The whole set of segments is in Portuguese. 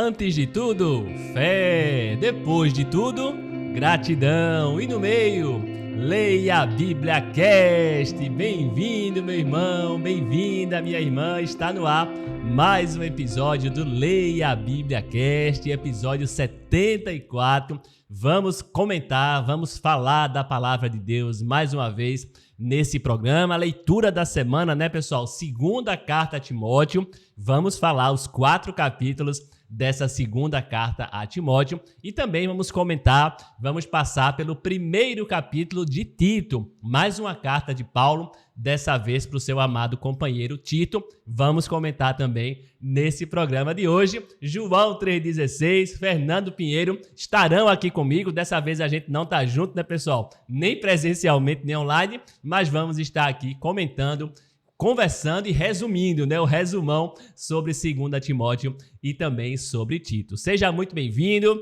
Antes de tudo, fé. Depois de tudo, gratidão. E no meio, leia a Bíblia Cast. Bem-vindo, meu irmão. Bem-vinda, minha irmã. Está no ar mais um episódio do Leia a Bíblia Cast, episódio 74. Vamos comentar, vamos falar da palavra de Deus mais uma vez nesse programa. A leitura da semana, né, pessoal? Segunda carta a Timóteo. Vamos falar os 4 capítulos dessa segunda carta a Timóteo e também vamos comentar, vamos passar pelo primeiro capítulo de Tito, mais uma carta de Paulo, dessa vez para o seu amado companheiro Tito. Vamos comentar também nesse programa de hoje. João 3,16, Fernando Pinheiro estarão aqui comigo. Dessa vez a gente não tá junto, né, pessoal? Nem presencialmente, nem online, mas vamos estar aqui comentando, conversando e resumindo, né, o resumão sobre 2 Timóteo e também sobre Tito. Seja muito bem-vindo,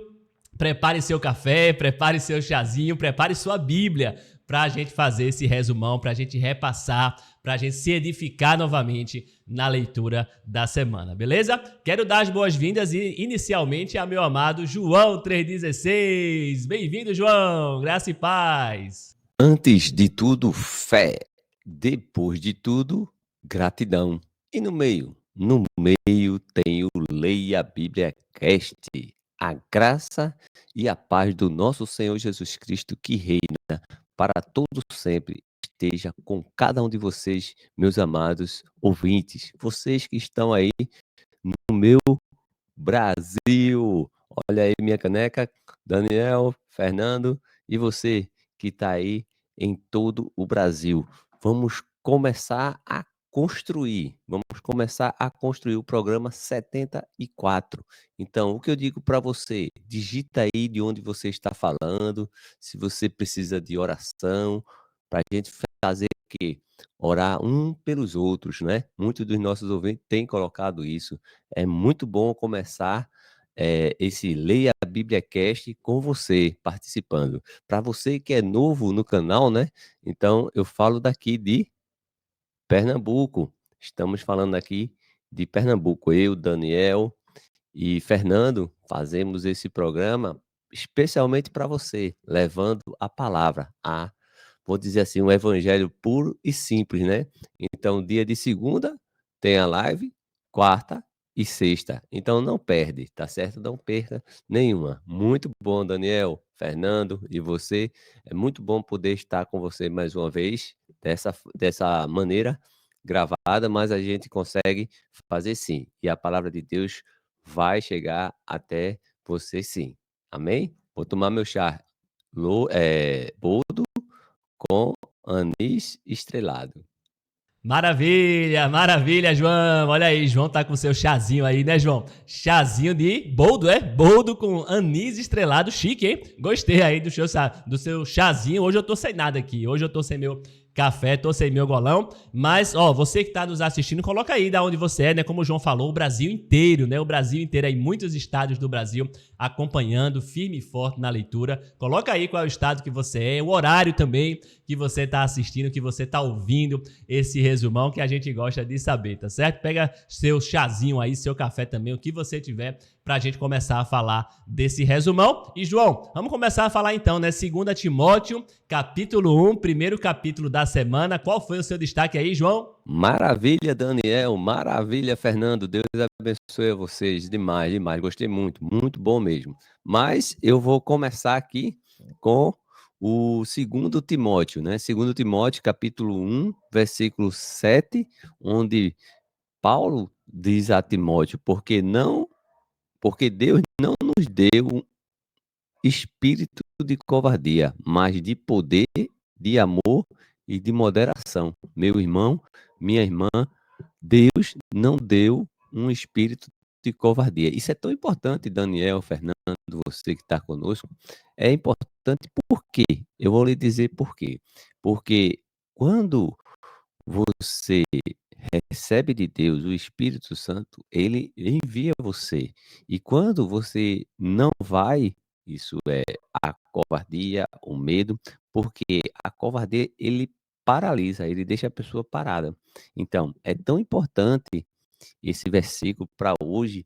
prepare seu café, prepare seu chazinho, prepare sua Bíblia para a gente fazer esse resumão, para a gente repassar, para a gente se edificar novamente na leitura da semana, beleza? Quero dar as boas-vindas inicialmente a meu amado João 3,16. Bem-vindo, João, graça e paz. Antes de tudo, fé. Depois de tudo, gratidão. E no meio? No meio tem o Leia a Bíblia Cast. A graça e a paz do nosso Senhor Jesus Cristo, que reina para todos sempre, esteja com cada um de vocês, meus amados ouvintes. Vocês que estão aí no meu Brasil. Olha aí minha caneca, Daniel, Fernando e você que está aí em todo o Brasil. Vamos começar a construir o programa 74. Então, o que eu digo para você, digita aí de onde você está falando, se você precisa de oração, para a gente fazer o quê? Orar um pelos outros, né? Muitos dos nossos ouvintes têm colocado isso. É muito bom começar esse Leia a Bíblia Cast com você participando. Para você que é novo no canal, né? Então, eu falo daqui de Pernambuco. Estamos falando aqui de Pernambuco. Eu, Daniel e Fernando fazemos esse programa especialmente para você, levando a palavra, vou dizer assim, um evangelho puro e simples, né? Então, dia de segunda tem a live, quarta e sexta. Então, não perde, tá certo? Não perca nenhuma. Muito bom, Daniel, Fernando e você. É muito bom poder estar com você mais uma vez, dessa maneira gravada, mas a gente consegue fazer sim. E a palavra de Deus vai chegar até você sim. Amém? Vou tomar meu chá boldo com anis estrelado. Maravilha, maravilha, João. Olha aí, João tá com seu chazinho aí, né, João? Chazinho de boldo, é? Boldo com anis estrelado, chique, hein? Gostei aí do seu chazinho. Hoje eu tô sem nada aqui. Hoje eu tô sem meu café, tô sem meu golão. Mas, ó, você que tá nos assistindo, coloca aí da onde você é, né? Como o João falou, o Brasil inteiro, né? O Brasil inteiro aí, muitos estádios do Brasil acompanhando, firme e forte na leitura. Coloca aí qual é o estado que você é, o horário também que você tá assistindo, que você tá ouvindo esse resumão que a gente gosta de saber, tá certo? Pega seu chazinho aí, seu café também, o que você tiver, pra gente começar a falar desse resumão. E, João, vamos começar a falar então, né? 2 Timóteo, capítulo 1, primeiro capítulo da semana. Qual foi o seu destaque aí, João? Maravilha, Daniel. Maravilha, Fernando. Deus abençoe a vocês. Demais, demais. Gostei muito. Muito bom mesmo. Mas eu vou começar aqui com o 2 Timóteo, né? 2 Timóteo, capítulo 1, versículo 7, onde Paulo diz a Timóteo, porque Deus não nos deu um espírito de covardia, mas de poder, de amor e de moderação. Meu irmão, minha irmã, Deus não deu um espírito de covardia. Isso é tão importante, Daniel, Fernando, você que está conosco. É importante por quê? Eu vou lhe dizer por quê. Porque quando você recebe de Deus o Espírito Santo, ele envia você. E quando você não vai, isso é a covardia, o medo, porque a covardia ele paralisa, ele deixa a pessoa parada. Então, é tão importante esse versículo para hoje,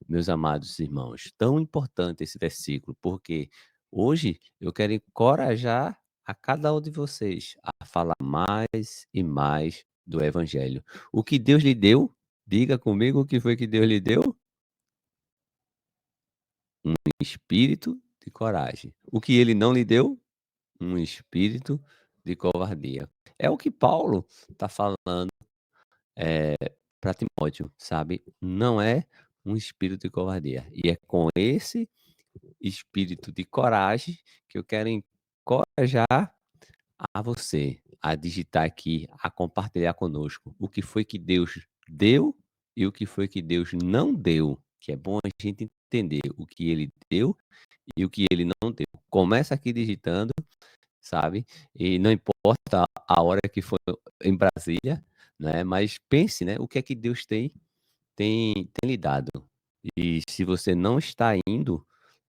meus amados irmãos? Tão importante esse versículo, porque hoje eu quero encorajar a cada um de vocês a falar mais e mais do evangelho. O que Deus lhe deu, diga comigo o que foi que Deus lhe deu? Um espírito de coragem. O que ele não lhe deu? Um espírito de covardia. É o que Paulo está falando para Timóteo, sabe? Não é um espírito de covardia. E é com esse espírito de coragem que eu quero encorajar a você a digitar aqui, a compartilhar conosco o que foi que Deus deu e o que foi que Deus não deu. Que é bom a gente entender o que ele deu e o que ele não deu. Começa aqui digitando, sabe? E não importa a hora que for em Brasília, né? Mas pense, né? O que é que Deus tem lhe dado. E se você não está indo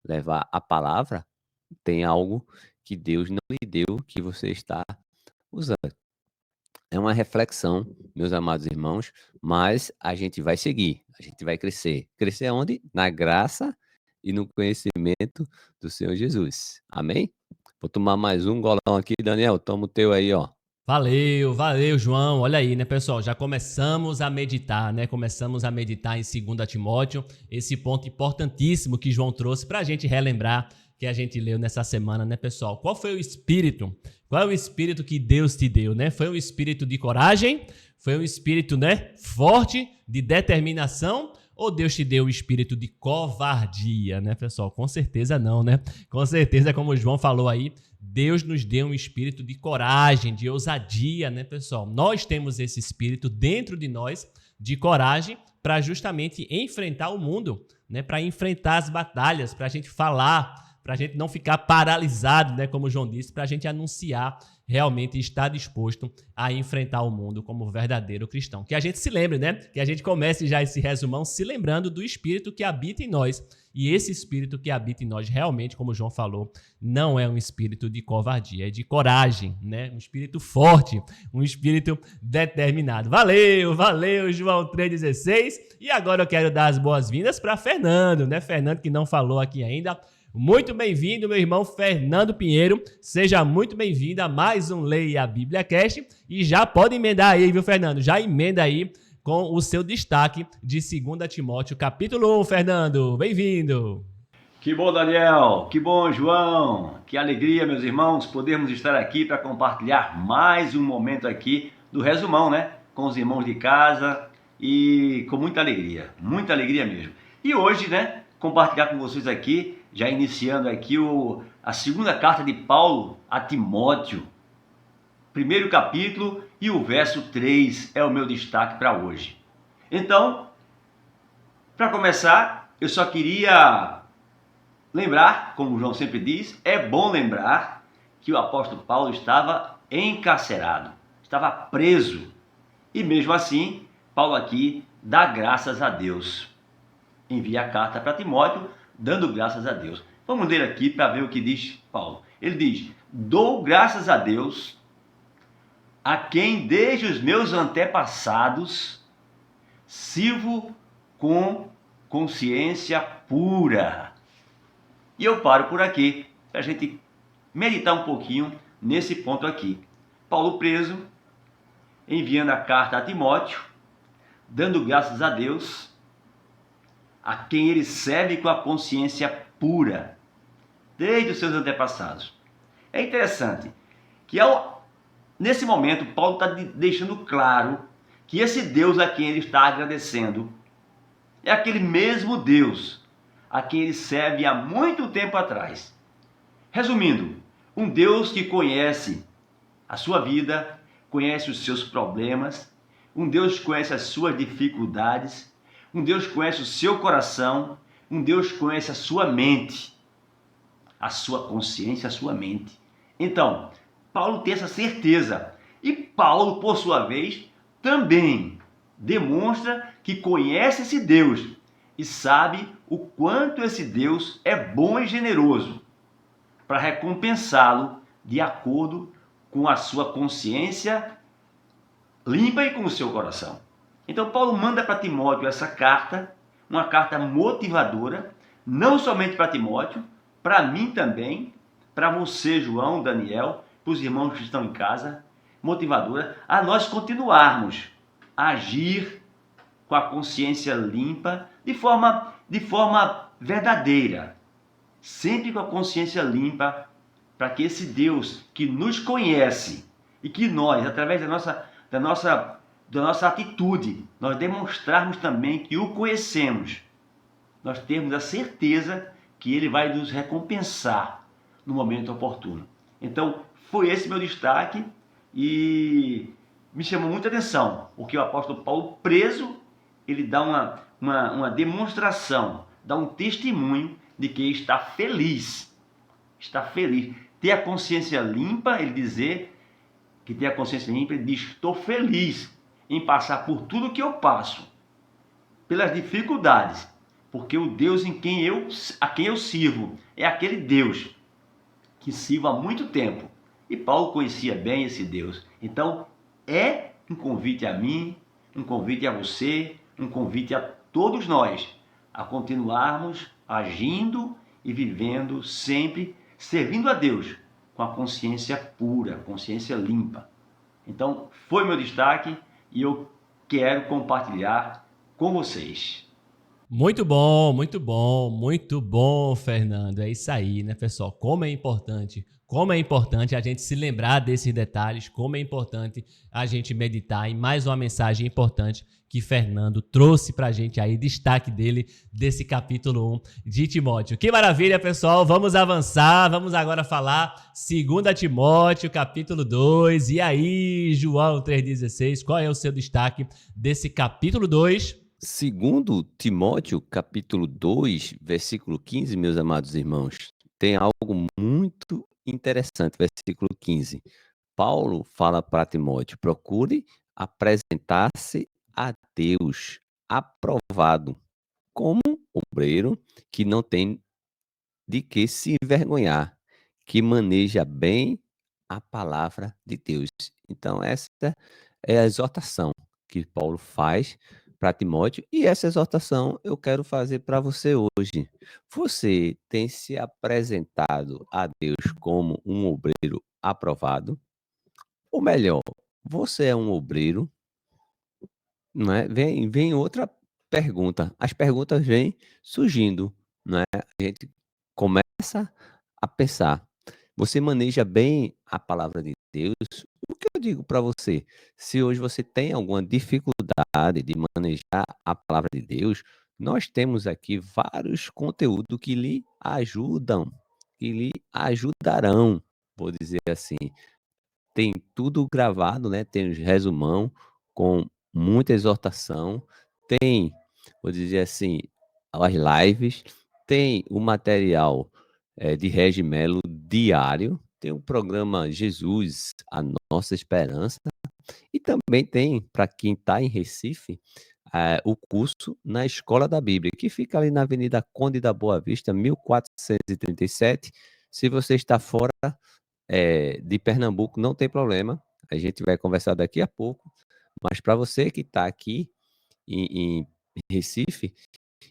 levar a palavra, tem algo que Deus não lhe deu que você está usando. É uma reflexão, meus amados irmãos, mas a gente vai seguir, a gente vai crescer. Crescer aonde? Na graça e no conhecimento do Senhor Jesus. Amém? Vou tomar mais um golão aqui, Daniel. Toma o teu aí, ó. Valeu, valeu, João. Olha aí, né, pessoal? Já começamos a meditar, né? Começamos a meditar em 2 Timóteo, esse ponto importantíssimo que João trouxe para a gente relembrar que a gente leu nessa semana, né, pessoal? Qual foi o espírito? Qual é o espírito que Deus te deu, né? Foi um espírito de coragem? Foi um espírito, né, forte, de determinação? Ou Deus te deu o espírito de covardia, né, pessoal? Com certeza não, né? Com certeza, como o João falou aí, Deus nos deu um espírito de coragem, de ousadia, né, pessoal? Nós temos esse espírito dentro de nós de coragem para justamente enfrentar o mundo, né? Para enfrentar as batalhas, para a gente falar, para a gente não ficar paralisado, né? Como o João disse, para a gente anunciar realmente estar disposto a enfrentar o mundo como verdadeiro cristão. Que a gente se lembre, né? Que a gente comece já esse resumão se lembrando do Espírito que habita em nós. E esse Espírito que habita em nós, realmente, como o João falou, não é um espírito de covardia, é de coragem, né? Um espírito forte, um espírito determinado. Valeu, valeu, João 3,16. E agora eu quero dar as boas-vindas para Fernando, né? Fernando que não falou aqui ainda. Muito bem-vindo, meu irmão Fernando Pinheiro. Seja muito bem-vindo a mais um Leia a Bíblia Cast. E já pode emendar aí, viu, Fernando? Já emenda aí com o seu destaque de 2 Timóteo, capítulo 1, Fernando. Bem-vindo. Que bom, Daniel. Que bom, João. Que alegria, meus irmãos, podermos estar aqui para compartilhar mais um momento aqui do resumão, né? Com os irmãos de casa e com muita alegria mesmo. E hoje, né, compartilhar com vocês aqui, já iniciando aqui a segunda carta de Paulo a Timóteo, primeiro capítulo e o verso 3 é o meu destaque para hoje. Então, para começar, eu só queria lembrar, como o João sempre diz, é bom lembrar que o apóstolo Paulo estava encarcerado, estava preso. E mesmo assim, Paulo aqui dá graças a Deus. Envia a carta para Timóteo, dando graças a Deus. Vamos ler aqui para ver o que diz Paulo. Ele diz: dou graças a Deus, a quem desde os meus antepassados sirvo com consciência pura. E eu paro por aqui, para a gente meditar um pouquinho nesse ponto aqui. Paulo preso, enviando a carta a Timóteo, dando graças a Deus, a quem ele serve com a consciência pura, desde os seus antepassados. É interessante que nesse momento Paulo está deixando claro que esse Deus a quem ele está agradecendo é aquele mesmo Deus a quem ele serve há muito tempo atrás. Resumindo, um Deus que conhece a sua vida, conhece os seus problemas, um Deus que conhece as suas dificuldades, um Deus que conhece o seu coração, um Deus que conhece a sua mente, a sua consciência, a sua mente. Então, Paulo tem essa certeza. E Paulo, por sua vez, também demonstra que conhece esse Deus e sabe o quanto esse Deus é bom e generoso para recompensá-lo de acordo com a sua consciência limpa e com o seu coração. Então Paulo manda para Timóteo essa carta, uma carta motivadora, não somente para Timóteo, para mim também, para você, João, Daniel, para os irmãos que estão em casa, motivadora, a nós continuarmos a agir com a consciência limpa, de forma verdadeira, sempre com a consciência limpa, para que esse Deus que nos conhece e que nós, através da nossa atitude, nós demonstrarmos também que o conhecemos, nós termos a certeza que Ele vai nos recompensar no momento oportuno. Então, foi esse meu destaque e me chamou muita atenção, porque o apóstolo Paulo, preso, ele dá uma demonstração, dá um testemunho de que está feliz. Está feliz. Ter a consciência limpa, ele dizer que tem a consciência limpa, ele diz: estou feliz em passar por tudo que eu passo, pelas dificuldades, porque o Deus a quem eu sirvo é aquele Deus que sirvo há muito tempo. E Paulo conhecia bem esse Deus. Então, é um convite a mim, um convite a você, um convite a todos nós a continuarmos agindo e vivendo sempre, servindo a Deus com a consciência pura, consciência limpa. Então, foi meu destaque e eu quero compartilhar com vocês. Muito bom, Fernando. É isso aí, né, pessoal? Como é importante a gente se lembrar desses detalhes, como é importante a gente meditar em mais uma mensagem importante que Fernando trouxe pra gente aí, destaque dele, desse capítulo 1 de Timóteo. Que maravilha, pessoal! Vamos avançar, vamos agora falar 2 Timóteo, capítulo 2. E aí, João 3,16, qual é o seu destaque desse capítulo 2? Segundo Timóteo, capítulo 2, versículo 15, meus amados irmãos, tem algo muito interessante, versículo 15. Paulo fala para Timóteo: procure apresentar-se a Deus aprovado, como obreiro que não tem de que se envergonhar, que maneja bem a palavra de Deus. Então, essa é a exortação que Paulo faz para Timóteo, e essa exortação eu quero fazer para você hoje. Você tem se apresentado a Deus como um obreiro aprovado? Ou melhor, você é um obreiro, não é? Vem outra pergunta. As perguntas vêm surgindo, não é? A gente começa a pensar. Você maneja bem a palavra de Deus? O que eu digo para você? Se hoje você tem alguma dificuldade de manejar a palavra de Deus, nós temos aqui vários conteúdos que lhe ajudam, que lhe ajudarão, vou dizer assim. Tem tudo gravado, né, tem os resumão com muita exortação, tem, vou dizer assim, as lives, tem o material, de Regi Melo diário, tem o programa Jesus, a Nossa Esperança, e também tem, para quem está em Recife, o curso na Escola da Bíblia, que fica ali na Avenida Conde da Boa Vista, 1437. Se você está fora de Pernambuco, não tem problema, a gente vai conversar daqui a pouco, mas para você que está aqui em Recife,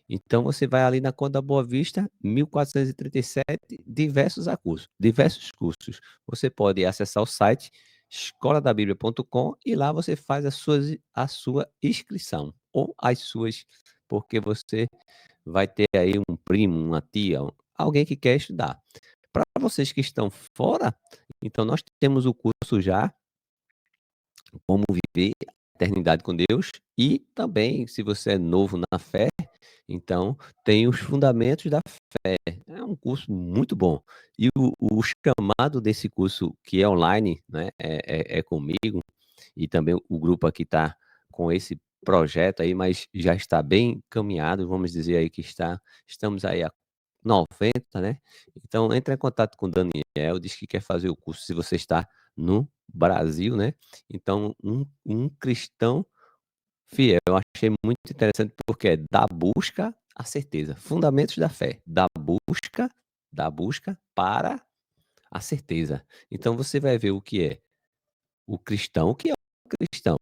então você vai ali na Conta da Boa Vista, 1437, diversos cursos. Você pode acessar o site escoladabiblia.com e lá você faz a sua inscrição, ou as suas, porque você vai ter aí um primo, uma tia, alguém que quer estudar. Para vocês que estão fora, então nós temos o curso já, Como Viver a Eternidade com Deus, e também, se você é novo na fé, então tem os Fundamentos da Fé. É um curso muito bom. E o chamado desse curso, que é online, né, é comigo, e também o grupo aqui está com esse projeto aí, mas já está bem caminhado, vamos dizer aí que estamos aí a 90, né? Então entra em contato com o Daniel, diz que quer fazer o curso se você está no Brasil, né? Então um cristão fiel, eu achei muito interessante porque é da busca à certeza, fundamentos da fé, da busca para a certeza. Então você vai ver o que é o cristão, o que é o cristão.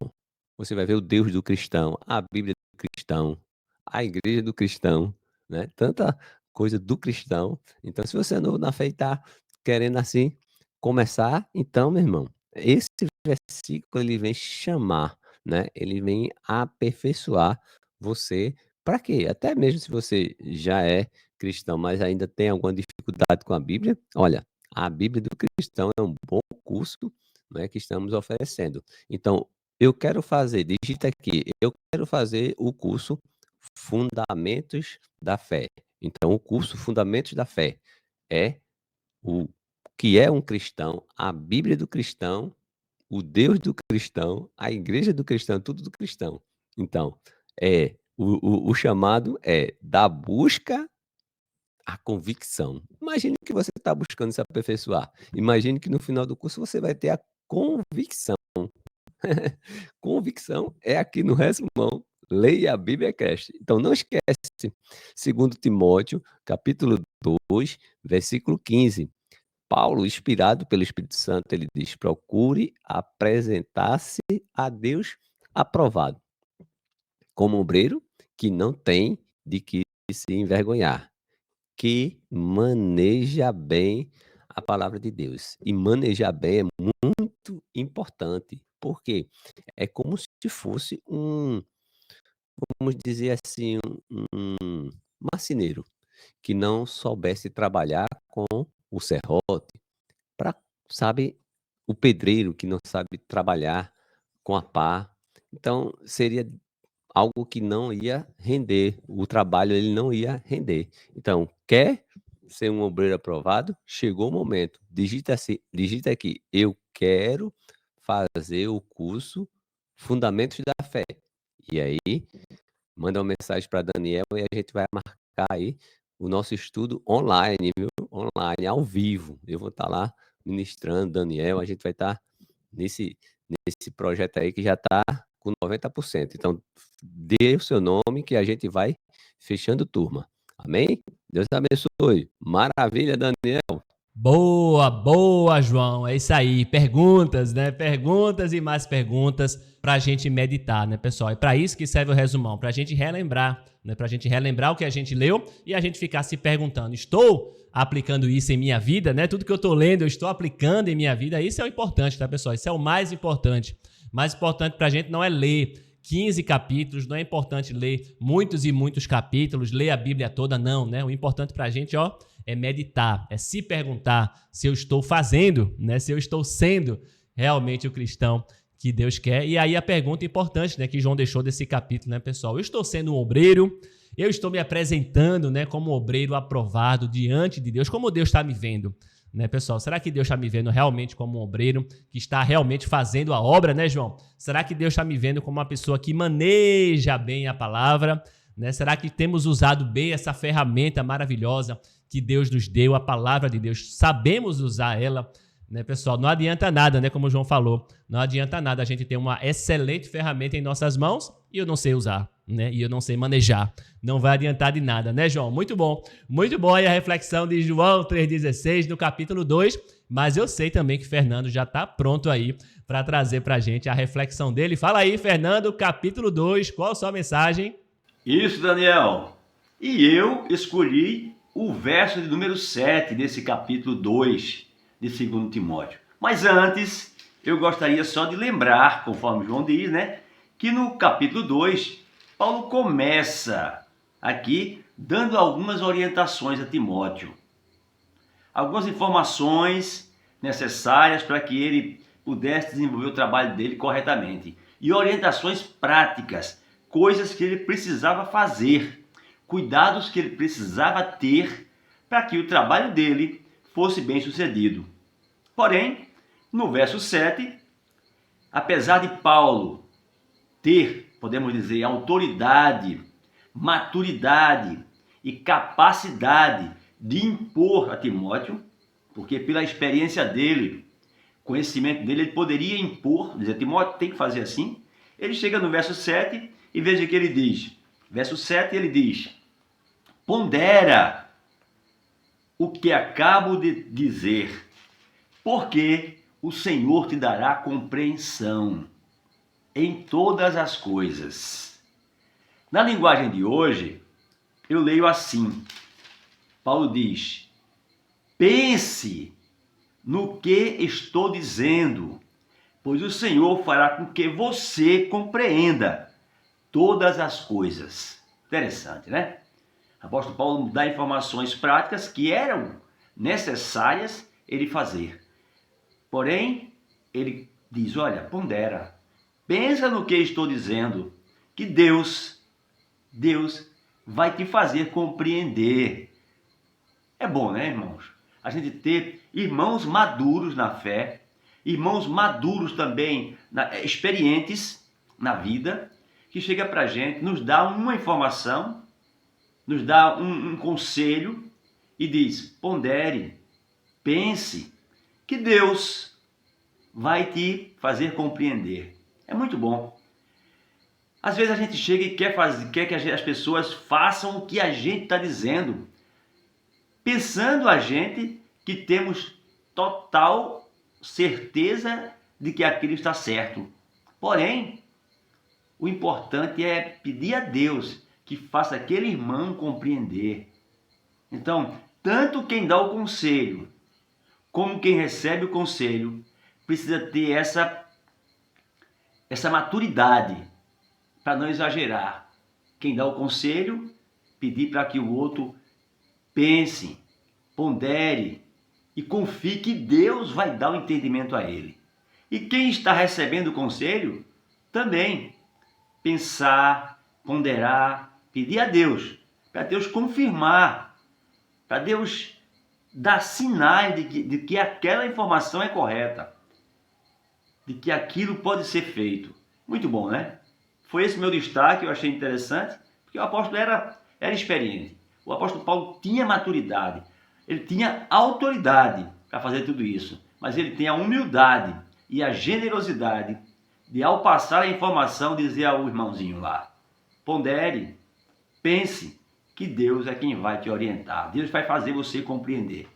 Você vai ver o Deus do cristão, a Bíblia do cristão, a igreja do cristão, né? Tanta coisa do cristão. Então, se você é novo na fé e está querendo assim começar, então, meu irmão, esse versículo ele vem chamar, né? Ele vem aperfeiçoar você. Para quê? Até mesmo se você já é cristão, mas ainda tem alguma dificuldade com a Bíblia, olha, a Bíblia do cristão é um bom curso, né, que estamos oferecendo. Então, eu quero fazer, digita aqui, eu quero fazer o curso Fundamentos da Fé. Então, o curso Fundamentos da Fé é o que é um cristão, a Bíblia do cristão, o Deus do cristão, a igreja do cristão, tudo do cristão. Então, o chamado é da busca à convicção. Imagine que você está buscando se aperfeiçoar. Imagine que no final do curso você vai ter a convicção. Convicção é aqui no resumão. Leia a Bíblia Cast. Então não esquece, 2 Timóteo, capítulo 2, versículo 15. Paulo, inspirado pelo Espírito Santo, ele diz: procure apresentar-se a Deus aprovado, como obreiro que não tem de que se envergonhar, que maneja bem a palavra de Deus. E manejar bem é muito importante, porque é como se fosse vamos dizer assim, um marceneiro que não soubesse trabalhar com o serrote, para, sabe, o pedreiro que não sabe trabalhar com a pá. Então, seria algo que não ia render, o trabalho ele não ia render. Então, quer ser um obreiro aprovado? Chegou o momento. Digita aqui, eu quero fazer o curso Fundamentos da Fé. E aí, manda uma mensagem para Daniel e a gente vai marcar aí o nosso estudo online, viu? Online, ao vivo. Eu vou estar lá ministrando, Daniel, a gente vai estar nesse projeto aí que já está com 90%. Então, dê o seu nome que a gente vai fechando turma. Amém? Deus abençoe. Maravilha, Daniel. Boa, boa, João. É isso aí. Perguntas, né? Perguntas e mais perguntas para a gente meditar, né, pessoal? É para isso que serve o resumão, para a gente relembrar, né? Para a gente relembrar o que a gente leu e a gente ficar se perguntando: estou aplicando isso em minha vida, né? Tudo que eu estou lendo, eu estou aplicando em minha vida. Isso é o importante, tá, pessoal? Isso é o mais importante. O mais importante para a gente não é ler 15 capítulos, não é importante ler muitos e muitos capítulos, ler a Bíblia toda, não, né? O importante para a gente, ó, é meditar, é se perguntar se eu estou fazendo, né? Se eu estou sendo realmente o cristão que Deus quer. E aí a pergunta importante, né, que João deixou desse capítulo, né, pessoal? Eu estou sendo um obreiro, eu estou me apresentando, né, como obreiro aprovado diante de Deus, como Deus está me vendo, né, pessoal? Será que Deus está me vendo realmente como um obreiro que está realmente fazendo a obra, né, João? Será que Deus está me vendo como uma pessoa que maneja bem a palavra, né? Será que temos usado bem essa ferramenta maravilhosa que Deus nos deu, a palavra de Deus? Sabemos usar ela, né, pessoal? Não adianta nada, né, como o João falou, não adianta nada a gente ter uma excelente ferramenta em nossas mãos e eu não sei usar, né? E eu não sei manejar. Não vai adiantar de nada, né, João? Muito bom. Muito bom aí a reflexão de João 3,16 do capítulo 2, mas eu sei também que Fernando já está pronto aí para trazer para a gente a reflexão dele. Fala aí, Fernando, capítulo 2, qual a sua mensagem? Isso, Daniel. E eu escolhi o verso de número 7 desse capítulo 2 de 2 Timóteo. Mas antes, eu gostaria só de lembrar, conforme João diz, né, que no capítulo 2, Paulo começa aqui dando algumas orientações a Timóteo. Algumas informações necessárias para que ele pudesse desenvolver o trabalho dele corretamente. E orientações práticas, coisas que ele precisava fazer, cuidados que ele precisava ter para que o trabalho dele fosse bem sucedido. Porém, no verso 7, apesar de Paulo ter, podemos dizer, autoridade, maturidade e capacidade de impor a Timóteo, porque pela experiência dele, conhecimento dele, ele poderia impor, dizer, Timóteo tem que fazer assim. Ele chega no verso 7 e veja que ele diz, verso 7 ele diz, pondera o que acabo de dizer, porque o Senhor te dará compreensão em todas as coisas. Na linguagem de hoje, eu leio assim. Paulo diz: pense no que estou dizendo, pois o Senhor fará com que você compreenda todas as coisas. Interessante, né? O apóstolo Paulo dá informações práticas que eram necessárias ele fazer. Porém, ele diz: olha, pondera, pensa no que estou dizendo, que Deus vai te fazer compreender. É bom, né, irmãos? A gente ter irmãos maduros na fé, irmãos maduros também, experientes na vida, que chega pra gente, nos dá uma informação, nos dá um conselho e diz: pondere, pense, que Deus vai te fazer compreender. É muito bom. Às vezes a gente chega e quer que as pessoas façam o que a gente está dizendo, pensando a gente que temos total certeza de que aquilo está certo. Porém, o importante é pedir a Deus que faça aquele irmão compreender. Então, tanto quem dá o conselho, como quem recebe o conselho, precisa ter essa maturidade para não exagerar. Quem dá o conselho, pedir para que o outro pense, pondere e confie que Deus vai dar o entendimento a ele. E quem está recebendo o conselho, também pensar, ponderar, pedir a Deus, para Deus confirmar, para Deus dar sinais de que aquela informação é correta, de que aquilo pode ser feito. Muito bom, né? Foi esse meu destaque, eu achei interessante, porque o apóstolo era experiente. O apóstolo Paulo tinha maturidade, ele tinha autoridade para fazer tudo isso, mas ele tem a humildade e a generosidade de, ao passar a informação, dizer ao irmãozinho lá: pondere, pense, que Deus é quem vai te orientar, Deus vai fazer você compreender.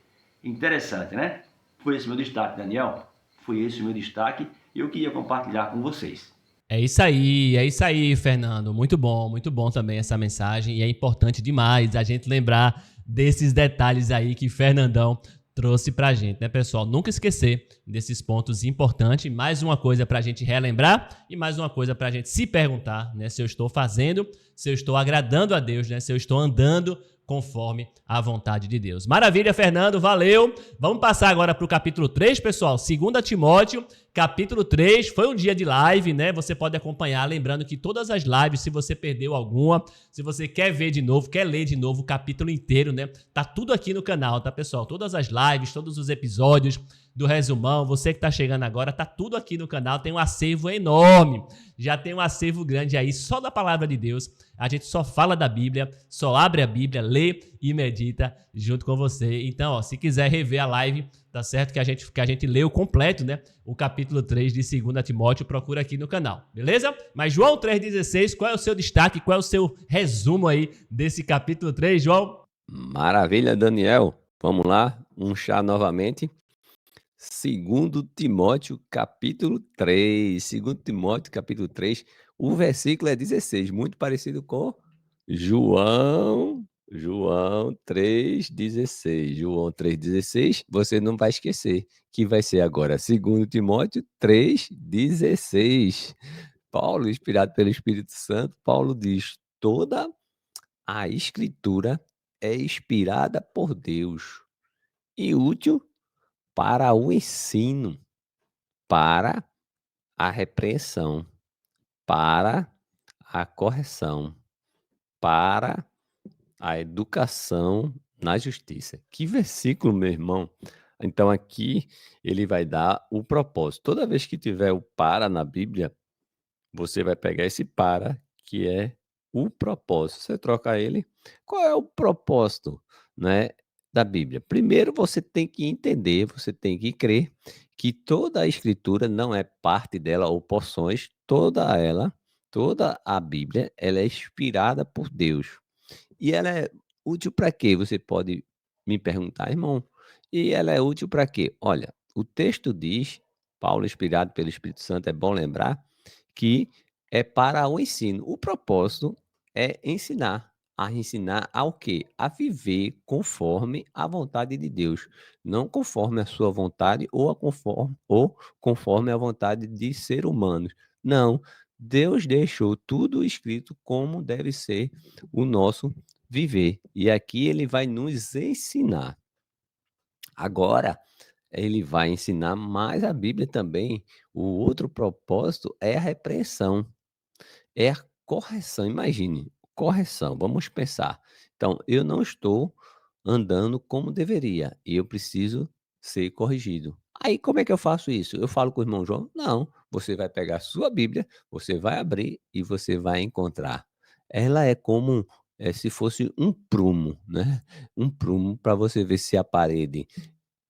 Interessante, né? Foi esse meu destaque, Daniel. Foi esse o meu destaque e eu queria compartilhar com vocês. É isso aí, Fernando. Muito bom também essa mensagem. E é importante demais a gente lembrar desses detalhes aí que Fernandão trouxe pra gente, né, pessoal? Nunca esquecer desses pontos importantes. Mais uma coisa pra gente relembrar e mais uma coisa pra gente se perguntar, né, se eu estou fazendo, se eu estou agradando a Deus, né, se eu estou andando conforme a vontade de Deus. Maravilha, Fernando, valeu. Vamos passar agora para o capítulo 3, pessoal. 2 Timóteo, capítulo 3. Foi um dia de live, né? Você pode acompanhar, lembrando que todas as lives, se você perdeu alguma, se você quer ver de novo, quer ler de novo o capítulo inteiro, né? Tá tudo aqui no canal, tá, pessoal? Todas as lives, todos os episódios do resumão, você que tá chegando agora, tá tudo aqui no canal, tem um acervo enorme, já tem um acervo grande aí, só da palavra de Deus. A gente só fala da Bíblia, só abre a Bíblia, lê e medita junto com você. Então, ó, se quiser rever a live, tá certo? Que a gente leu completo, né? O capítulo 3 de 2 Timóteo, procura aqui no canal, beleza? Mas João 3,16, qual é o seu destaque, qual é o seu resumo aí desse capítulo 3, João? Maravilha, Daniel. Vamos lá, um chá novamente. 2 Timóteo, capítulo 3. 2 Timóteo, capítulo 3. O versículo é 16, muito parecido com João 3,16. João 3,16, você não vai esquecer, que vai ser agora 2 Timóteo 3,16. Paulo, inspirado pelo Espírito Santo, Paulo diz: toda a Escritura é inspirada por Deus e útil para o ensino, para a repreensão, para a correção, para a educação na justiça. Que versículo, meu irmão! Então aqui ele vai dar o propósito. Toda vez que tiver o para na Bíblia, você vai pegar esse para, que é o propósito. Você troca ele. Qual é o propósito, né, da Bíblia? Primeiro, você tem que entender, você tem que crer que toda a Escritura não é parte dela ou porções, toda a Bíblia, ela é inspirada por Deus. E ela é útil para quê? Você pode me perguntar, irmão. E ela é útil para quê? Olha, o texto diz, Paulo, inspirado pelo Espírito Santo, é bom lembrar, que é para o ensino. O propósito é ensinar. A ensinar ao quê? A viver conforme a vontade de Deus, não conforme a sua vontade ou conforme a vontade de ser humanos. Não, Deus deixou tudo escrito como deve ser o nosso viver. E aqui ele vai nos ensinar. Agora, ele vai ensinar mais a Bíblia também. O outro propósito é a repreensão. É a correção, imagine, correção, vamos pensar. Então, eu não estou andando como deveria e eu preciso ser corrigido. Aí como é que eu faço isso? Eu falo com o irmão João? Não, você vai pegar a sua Bíblia, você vai abrir e você vai encontrar. Ela é como, se fosse um prumo, né, um prumo para você ver se a parede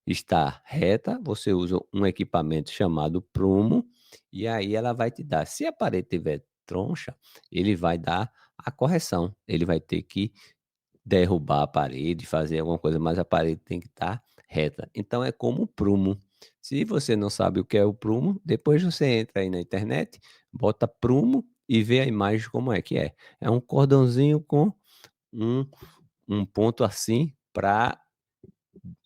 está reta, você usa um equipamento chamado prumo, e aí ela vai te dar. Se a parede tiver troncha, ele vai dar a correção. Ele vai ter que derrubar a parede, fazer alguma coisa, mas a parede tem que estar reta. Então é como o prumo. Se você não sabe o que é o prumo, depois você entra aí na internet, bota prumo e vê a imagem como é que é. É um cordãozinho com um, um ponto assim para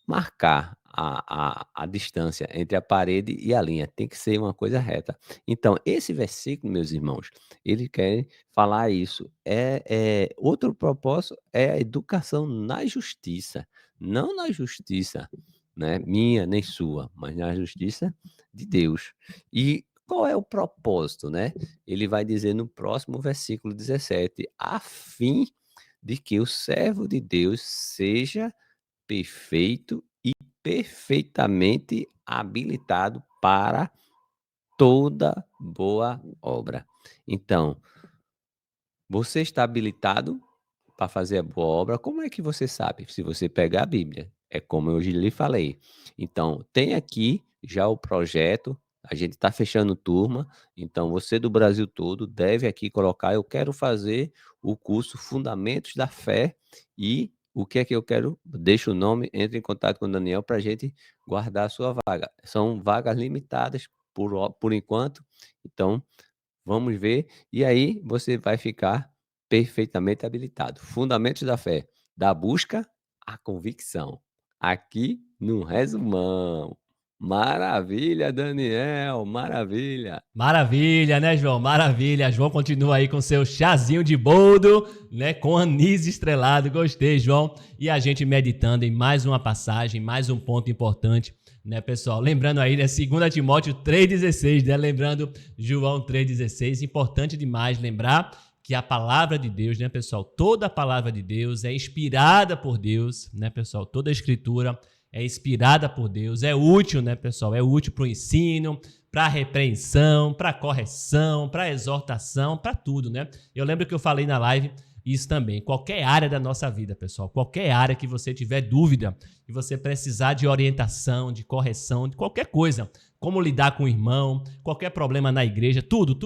marcar a distância entre a parede e a linha, tem que ser uma coisa reta. Então, esse versículo, meus irmãos, ele quer falar isso. Outro propósito é a educação na justiça, não na justiça, né, minha nem sua, mas na justiça de Deus. E qual é o propósito, né? Ele vai dizer no próximo versículo 17: "A fim de que o servo de Deus seja perfeito e perfeitamente habilitado para toda boa obra". Então, você está habilitado para fazer a boa obra? Como é que você sabe? Se você pegar a Bíblia, é como eu lhe falei. Então, tem aqui já o projeto, a gente está fechando turma, então você do Brasil todo deve aqui colocar: "Eu quero fazer o curso Fundamentos da Fé", e o que é que eu quero? Deixa o nome, entre em contato com o Daniel para a gente guardar a sua vaga. São vagas limitadas por enquanto, então vamos ver, e aí você vai ficar perfeitamente habilitado. Fundamentos da fé, da busca à convicção. Aqui no resumão. Maravilha, Daniel, maravilha. Maravilha, né, João? Maravilha. João continua aí com seu chazinho de boldo, né, com anis estrelado. Gostei, João. E a gente meditando em mais uma passagem, mais um ponto importante, né, pessoal? Lembrando aí, né, 2 Timóteo 3,16, né? Lembrando João 3,16. Importante demais lembrar que a palavra de Deus, né, pessoal? Toda a palavra de Deus é inspirada por Deus, né, pessoal? Toda a escritura é inspirada por Deus, é útil, né, pessoal? É útil para o ensino, para repreensão, para correção, para exortação, para tudo, né? Eu lembro que eu falei na live isso também. Qualquer área da nossa vida, pessoal, qualquer área que você tiver dúvida e você precisar de orientação, de correção, de qualquer coisa, como lidar com o irmão, qualquer problema na igreja, tudo,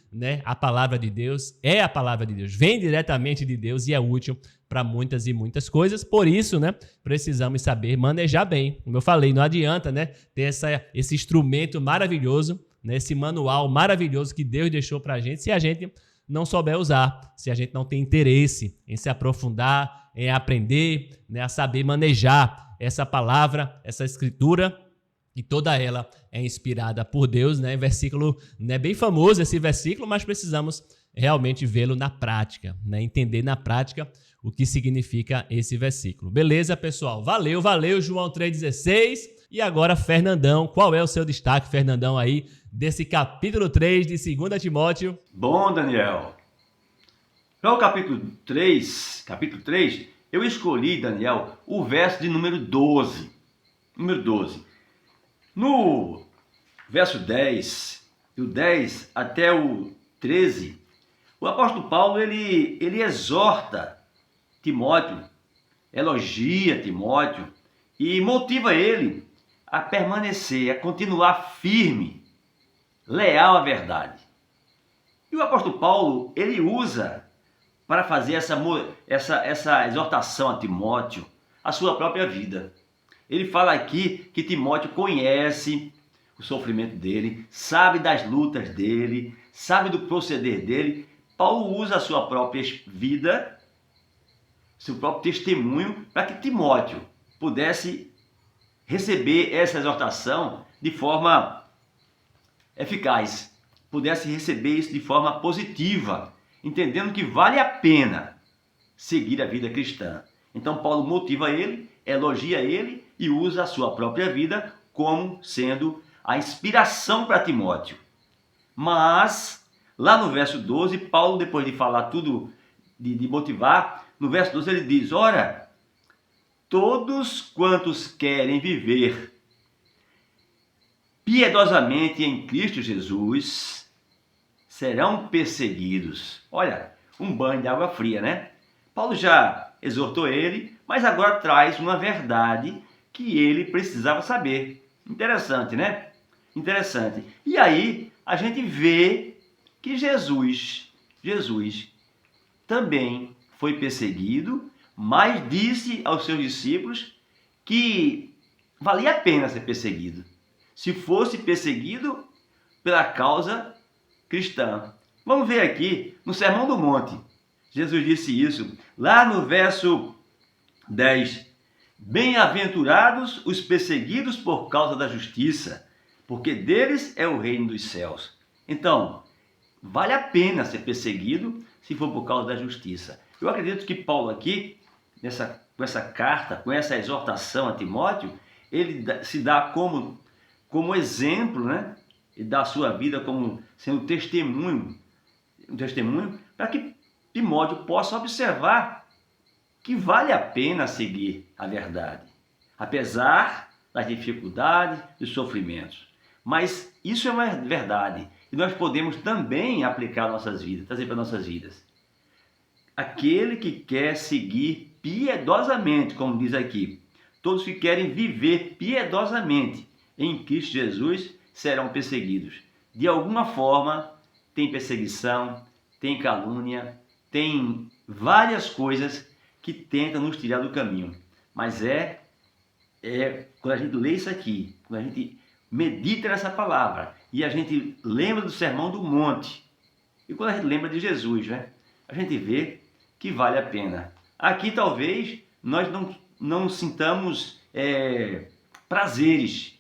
né? A palavra de Deus é a palavra de Deus, vem diretamente de Deus e é útil para muitas e muitas coisas. Por isso, né, precisamos saber manejar bem. Como eu falei, não adianta, né, ter esse instrumento maravilhoso, né, esse manual maravilhoso que Deus deixou para a gente, se a gente não souber usar, se a gente não tem interesse em se aprofundar, em aprender, né, a saber manejar essa palavra, essa escritura, e toda ela é inspirada por Deus, né? Versículo, né, bem famoso esse versículo, mas precisamos realmente vê-lo na prática, né? Entender na prática o que significa esse versículo. Beleza, pessoal? Valeu, João 3,16. E agora, Fernandão, qual é o seu destaque, Fernandão, aí, desse capítulo 3 de 2 Timóteo? Bom, Daniel. Para o capítulo 3, eu escolhi, Daniel, o verso de número 12. Número 12. No verso 10, do 10 até o 13, o apóstolo Paulo ele exorta Timóteo, elogia Timóteo e motiva ele a permanecer, a continuar firme, leal à verdade. E o apóstolo Paulo, ele usa para fazer essa exortação a Timóteo, a sua própria vida. Ele fala aqui que Timóteo conhece o sofrimento dele, sabe das lutas dele, sabe do proceder dele, Paulo usa a sua própria vida, seu próprio testemunho, para que Timóteo pudesse receber essa exortação de forma eficaz, pudesse receber isso de forma positiva, entendendo que vale a pena seguir a vida cristã. Então Paulo motiva ele, elogia ele e usa a sua própria vida como sendo a inspiração para Timóteo. Mas, lá no verso 12, Paulo, depois de falar tudo, de motivar, no verso 12 ele diz: ora, todos quantos querem viver piedosamente em Cristo Jesus serão perseguidos. Olha, um banho de água fria, né? Paulo já exortou ele, mas agora traz uma verdade que ele precisava saber. Interessante, né? Interessante. E aí a gente vê que Jesus também foi perseguido, mas disse aos seus discípulos que valia a pena ser perseguido. Se fosse perseguido pela causa cristã. Vamos ver aqui no Sermão do Monte. Jesus disse isso lá no verso 10. Bem-aventurados os perseguidos por causa da justiça, porque deles é o reino dos céus. Então, vale a pena ser perseguido se for por causa da justiça. Eu acredito que Paulo aqui, com essa carta, com essa exortação a Timóteo, ele se dá como exemplo, né? E dá a sua vida como sendo um testemunho para que Timóteo possa observar que vale a pena seguir a verdade, apesar das dificuldades e sofrimentos. Mas isso é uma verdade e nós podemos também aplicar nossas vidas, trazer para nossas vidas. Aquele que quer seguir piedosamente, como diz aqui, todos que querem viver piedosamente em Cristo Jesus serão perseguidos. De alguma forma, tem perseguição, tem calúnia, tem várias coisas que tentam nos tirar do caminho. Mas quando a gente lê isso aqui, quando a gente medita nessa palavra e a gente lembra do Sermão do Monte e quando a gente lembra de Jesus, né, a gente vê que vale a pena. Aqui talvez nós não sintamos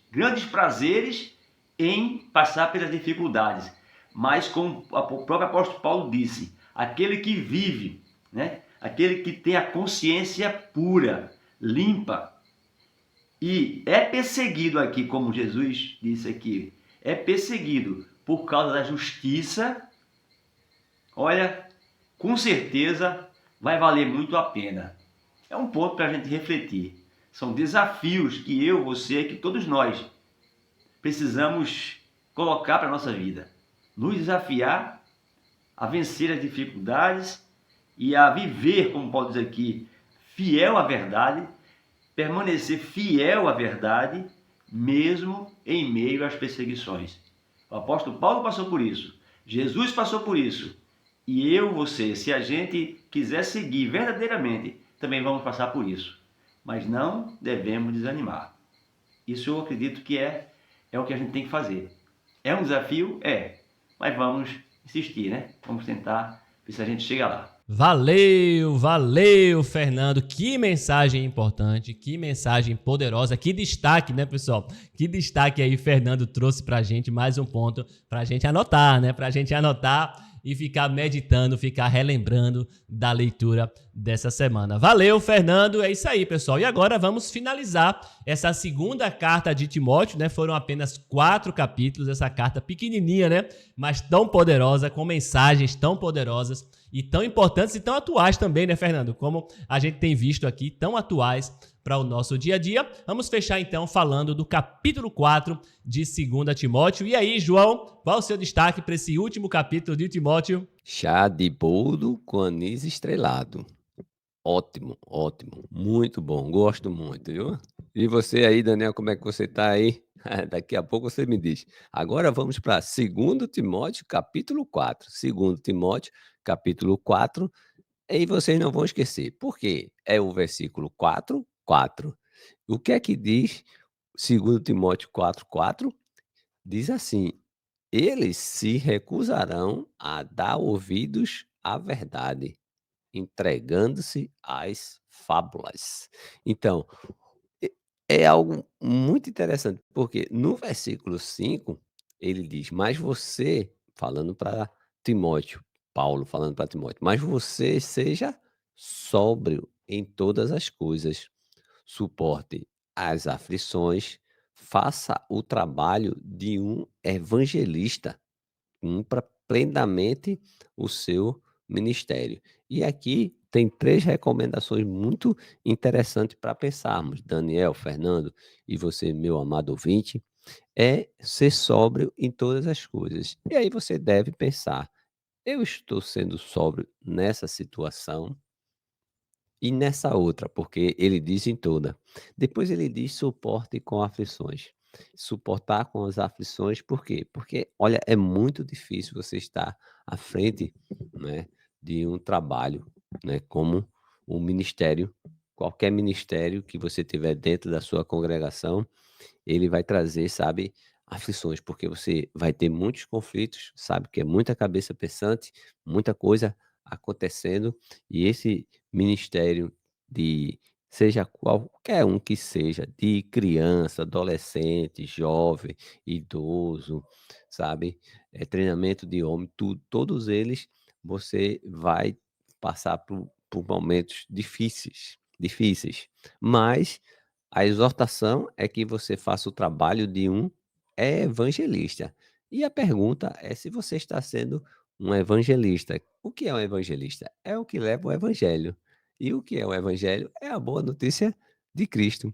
grandes prazeres em passar pelas dificuldades, mas como o próprio apóstolo Paulo disse, aquele que vive, né, aquele que tem a consciência pura, limpa, e é perseguido aqui, como Jesus disse aqui, é perseguido por causa da justiça, olha, com certeza vai valer muito a pena. É um ponto para a gente refletir. São desafios que eu, você, que todos nós precisamos colocar para a nossa vida. Nos desafiar a vencer as dificuldades e a viver, como Paulo diz aqui, fiel à verdade, permanecer fiel à verdade, mesmo em meio às perseguições. O apóstolo Paulo passou por isso, Jesus passou por isso, e eu, você, se a gente quiser seguir verdadeiramente, também vamos passar por isso. Mas não devemos desanimar. Isso eu acredito que é o que a gente tem que fazer. É um desafio? É. Mas vamos insistir, né? Vamos tentar ver se a gente chega lá. Valeu, Fernando. Que mensagem importante, que mensagem poderosa, que destaque, né, pessoal? Que destaque aí Fernando trouxe pra gente, mais um ponto pra gente anotar, né? Pra gente anotar e ficar meditando, ficar relembrando da leitura dessa semana. Valeu, Fernando. É isso aí, pessoal. E agora vamos finalizar essa segunda carta de Timóteo, né? Foram apenas 4 capítulos, essa carta pequenininha, né? Mas tão poderosa, com mensagens tão poderosas e tão importantes e tão atuais também, né, Fernando? Como a gente tem visto aqui, tão atuais para o nosso dia a dia. Vamos fechar então falando do capítulo 4 de 2 Timóteo. E aí, João, qual o seu destaque para esse último capítulo de Timóteo? Chá de boldo com anis estrelado. Ótimo, muito bom, gosto muito, viu? E você aí, Daniel, como é que você tá aí? Daqui a pouco você me diz. Agora vamos para 2 Timóteo, capítulo 4. 2 Timóteo, capítulo 4. E vocês não vão esquecer, porque é o versículo 4. O que é que diz 2 Timóteo 4:4? Diz assim: eles se recusarão a dar ouvidos à verdade, entregando-se às fábulas. Então, e é algo muito interessante, porque no versículo 5 ele diz: "Mas você", falando para Timóteo, Paulo falando para Timóteo, "mas você seja sóbrio em todas as coisas, suporte as aflições, faça o trabalho de um evangelista, cumpra plenamente o seu ministério". E aqui tem 3 recomendações muito interessantes para pensarmos, Daniel, Fernando e você, meu amado ouvinte, é ser sóbrio em todas as coisas. E aí você deve pensar: "Eu estou sendo sóbrio nessa situação e nessa outra", porque ele diz em toda. Depois ele diz: "Suporte com aflições". Suportar com as aflições, por quê? Porque, olha, é muito difícil você estar à frente, né, de um trabalho, né, como o ministério, qualquer ministério que você tiver dentro da sua congregação, ele vai trazer, sabe, aflições, porque você vai ter muitos conflitos, sabe, que é muita cabeça pensante, muita coisa acontecendo, e esse ministério de seja qualquer um que seja, de criança, adolescente, jovem, idoso, sabe, treinamento de homem, tudo, todos eles você vai passar por momentos difíceis, mas a exortação é que você faça o trabalho de um evangelista. E a pergunta é se você está sendo um evangelista. O que é um evangelista? É o que leva o evangelho. E o que é o evangelho? É a boa notícia de Cristo.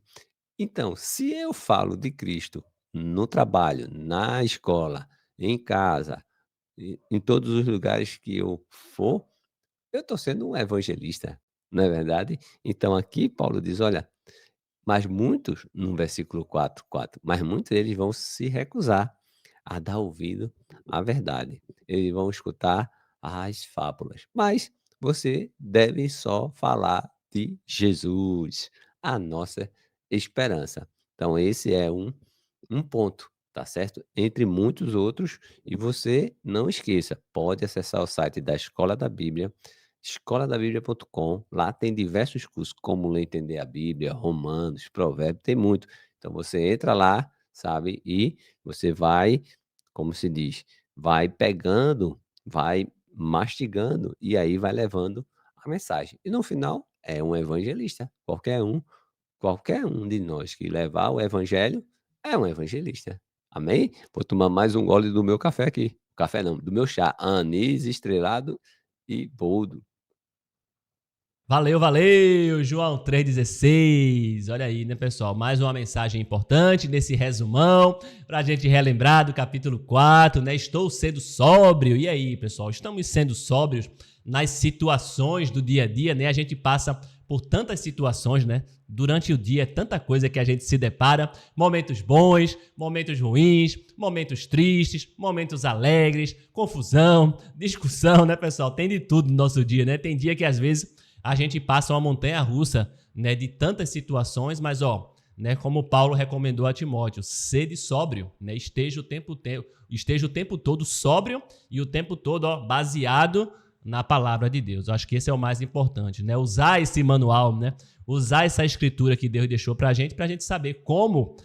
Então, se eu falo de Cristo no trabalho, na escola, em casa, em todos os lugares que eu for, eu estou sendo um evangelista, não é verdade? Então aqui Paulo diz: olha, mas muitos, no versículo 4, mas muitos deles vão se recusar a dar ouvido à verdade. Eles vão escutar as fábulas. Mas você deve só falar de Jesus, a nossa esperança. Então esse é um ponto, tá certo? Entre muitos outros, e você não esqueça, pode acessar o site da Escola da Bíblia, escoladabiblia.com, lá tem diversos cursos, como ler e entender a Bíblia, Romanos, Provérbios, tem muito. Então você entra lá, sabe, e você vai, como se diz, vai pegando, vai mastigando, e aí vai levando a mensagem. E no final, é um evangelista, qualquer um de nós que levar o evangelho é um evangelista. Amém? Vou tomar mais um gole do meu café aqui. Café não, do meu chá. Anis estrelado e boldo. Valeu, valeu, João 3,16. Olha aí, né, pessoal? Mais uma mensagem importante nesse resumão, para a gente relembrar do capítulo 4, né? Estou sendo sóbrio. E aí, pessoal? Estamos sendo sóbrios nas situações do dia a dia, né? A gente passa por tantas situações, né? Durante o dia, tanta coisa que a gente se depara, momentos bons, momentos ruins, momentos tristes, momentos alegres, confusão, discussão, né, pessoal? Tem de tudo no nosso dia, né? Tem dia que às vezes a gente passa uma montanha-russa, né, de tantas situações, mas ó, né, como Paulo recomendou a Timóteo, sede sóbrio, né, esteja o tempo todo sóbrio e o tempo todo, ó, baseado na palavra de Deus. Eu acho que esse é o mais importante, né? Usar esse manual, né? Usar essa escritura que Deus deixou pra gente saber como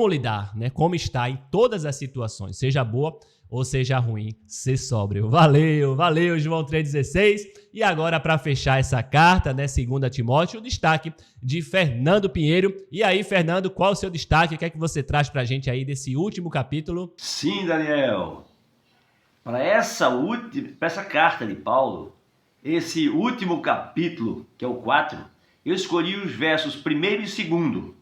lidar, né? Como estar em todas as situações, seja boa ou seja ruim, ser sóbrio. Valeu, valeu, João 3,16. E agora, para fechar essa carta, né, 2 Timóteo, o destaque de Fernando Pinheiro. E aí, Fernando, qual o seu destaque? O que é que você traz para a gente aí desse último capítulo? Sim, Daniel. Para essa carta de Paulo, esse último capítulo, que é o 4, eu escolhi os versos 1º e 2º,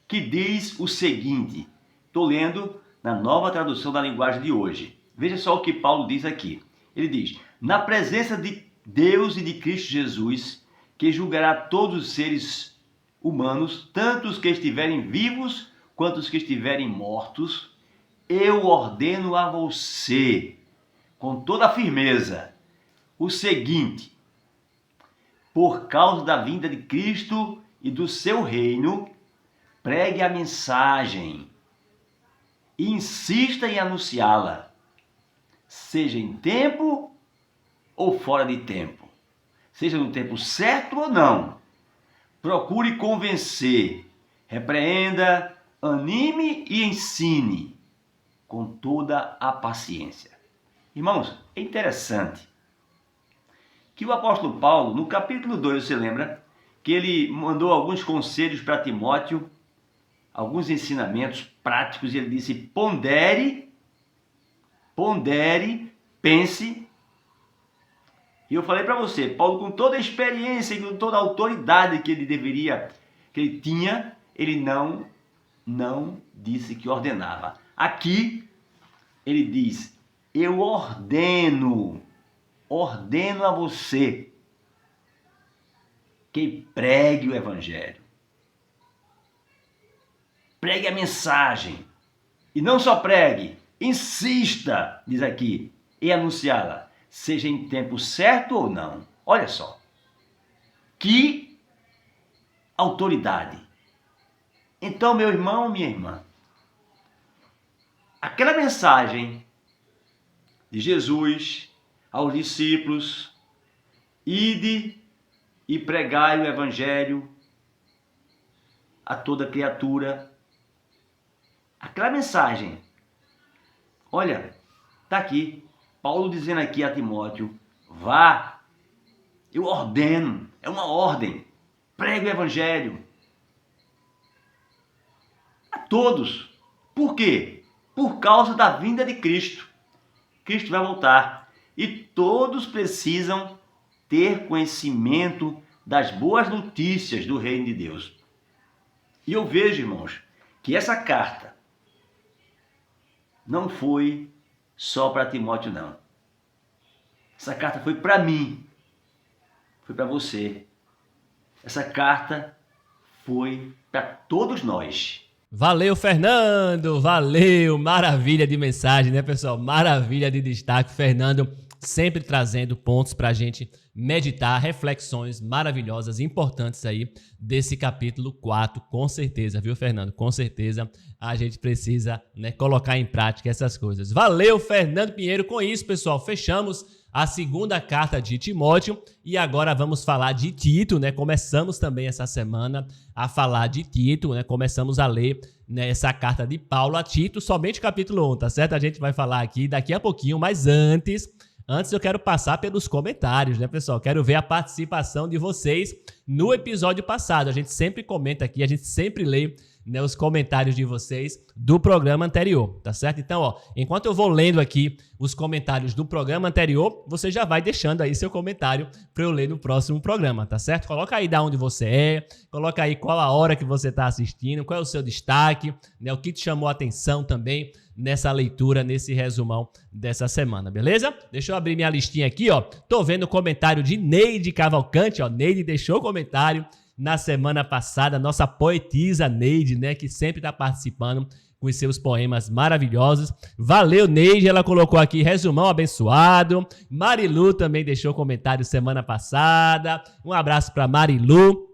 que diz o seguinte. Estou lendo na nova tradução da linguagem de hoje. Veja só o que Paulo diz aqui. Ele diz: na presença de Deus e de Cristo Jesus, que julgará todos os seres humanos, tanto os que estiverem vivos quanto os que estiverem mortos, eu ordeno a você, com toda a firmeza, o seguinte: por causa da vinda de Cristo e do seu reino, pregue a mensagem e insista em anunciá-la. seja em tempo ou fora de tempo, seja no tempo certo ou não. Procure convencer, repreenda, anime e ensine com toda a paciência. Irmãos, é interessante que o apóstolo Paulo, no capítulo 2, você lembra, que ele mandou alguns conselhos para Timóteo, alguns ensinamentos práticos, e ele disse: pondere, pense. E eu falei para você, Paulo, com toda a experiência e com toda a autoridade que ele tinha, ele não disse que ordenava. Aqui ele diz: eu ordeno a você que pregue o evangelho. Pregue a mensagem. E não só pregue, insista, diz aqui, em anunciá-la, seja em tempo certo ou não. Olha só. Que autoridade. Então, meu irmão, minha irmã, aquela mensagem de Jesus aos discípulos: ide e pregai o evangelho a toda criatura. Aquela mensagem, olha, está aqui, Paulo dizendo aqui a Timóteo: vá, eu ordeno, é uma ordem, pregue o evangelho a todos. Por quê? Por causa da vinda de Cristo. Cristo vai voltar e todos precisam ter conhecimento das boas notícias do reino de Deus. E eu vejo, irmãos, que essa carta não foi só para Timóteo, não. Essa carta foi para mim, foi para você. Essa carta foi para todos nós. Valeu, Fernando! Valeu! Maravilha de mensagem, né, pessoal? Maravilha de destaque. Fernando sempre trazendo pontos para a gente meditar, reflexões maravilhosas, importantes aí desse capítulo 4, com certeza, viu, Fernando? Com certeza a gente precisa, né, colocar em prática essas coisas. Valeu, Fernando Pinheiro! Com isso, pessoal, fechamos a segunda carta de Timóteo e agora vamos falar de Tito, né? Começamos também essa semana a falar de Tito, né? Começamos a ler, né, essa carta de Paulo a Tito, somente capítulo 1, tá certo? A gente vai falar aqui daqui a pouquinho, mas antes eu quero passar pelos comentários, né, pessoal? Quero ver a participação de vocês no episódio passado. A gente sempre comenta aqui, a gente sempre lê, né, os comentários de vocês do programa anterior, tá certo? Então, ó, enquanto eu vou lendo aqui os comentários do programa anterior, você já vai deixando aí seu comentário para eu ler no próximo programa, tá certo? Coloca aí de onde você é, coloca aí qual a hora que você está assistindo, qual é o seu destaque, né, o que te chamou a atenção também nessa leitura, nesse resumão dessa semana, beleza? Deixa eu abrir minha listinha aqui, ó. Tô vendo o comentário de Neide Cavalcante, ó. Neide deixou comentário na semana passada, nossa poetisa Neide, né, que sempre tá participando com os seus poemas maravilhosos. Valeu, Neide, ela colocou aqui resumão abençoado. Marilu também deixou comentário semana passada. Um abraço para Marilu.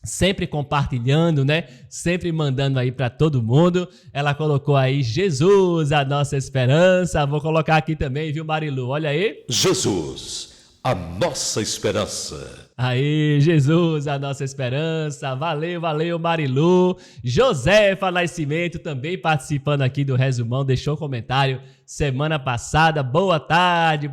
Sempre compartilhando, né? Sempre mandando aí para todo mundo. Ela colocou aí Jesus, a nossa esperança. Vou colocar aqui também, viu, Marilu? Olha aí. Jesus, a nossa esperança. Aí, Jesus, a nossa esperança. Valeu, valeu, Marilu. Josefa Nascimento também participando aqui do resumão. Deixou comentário semana passada. Boa tarde,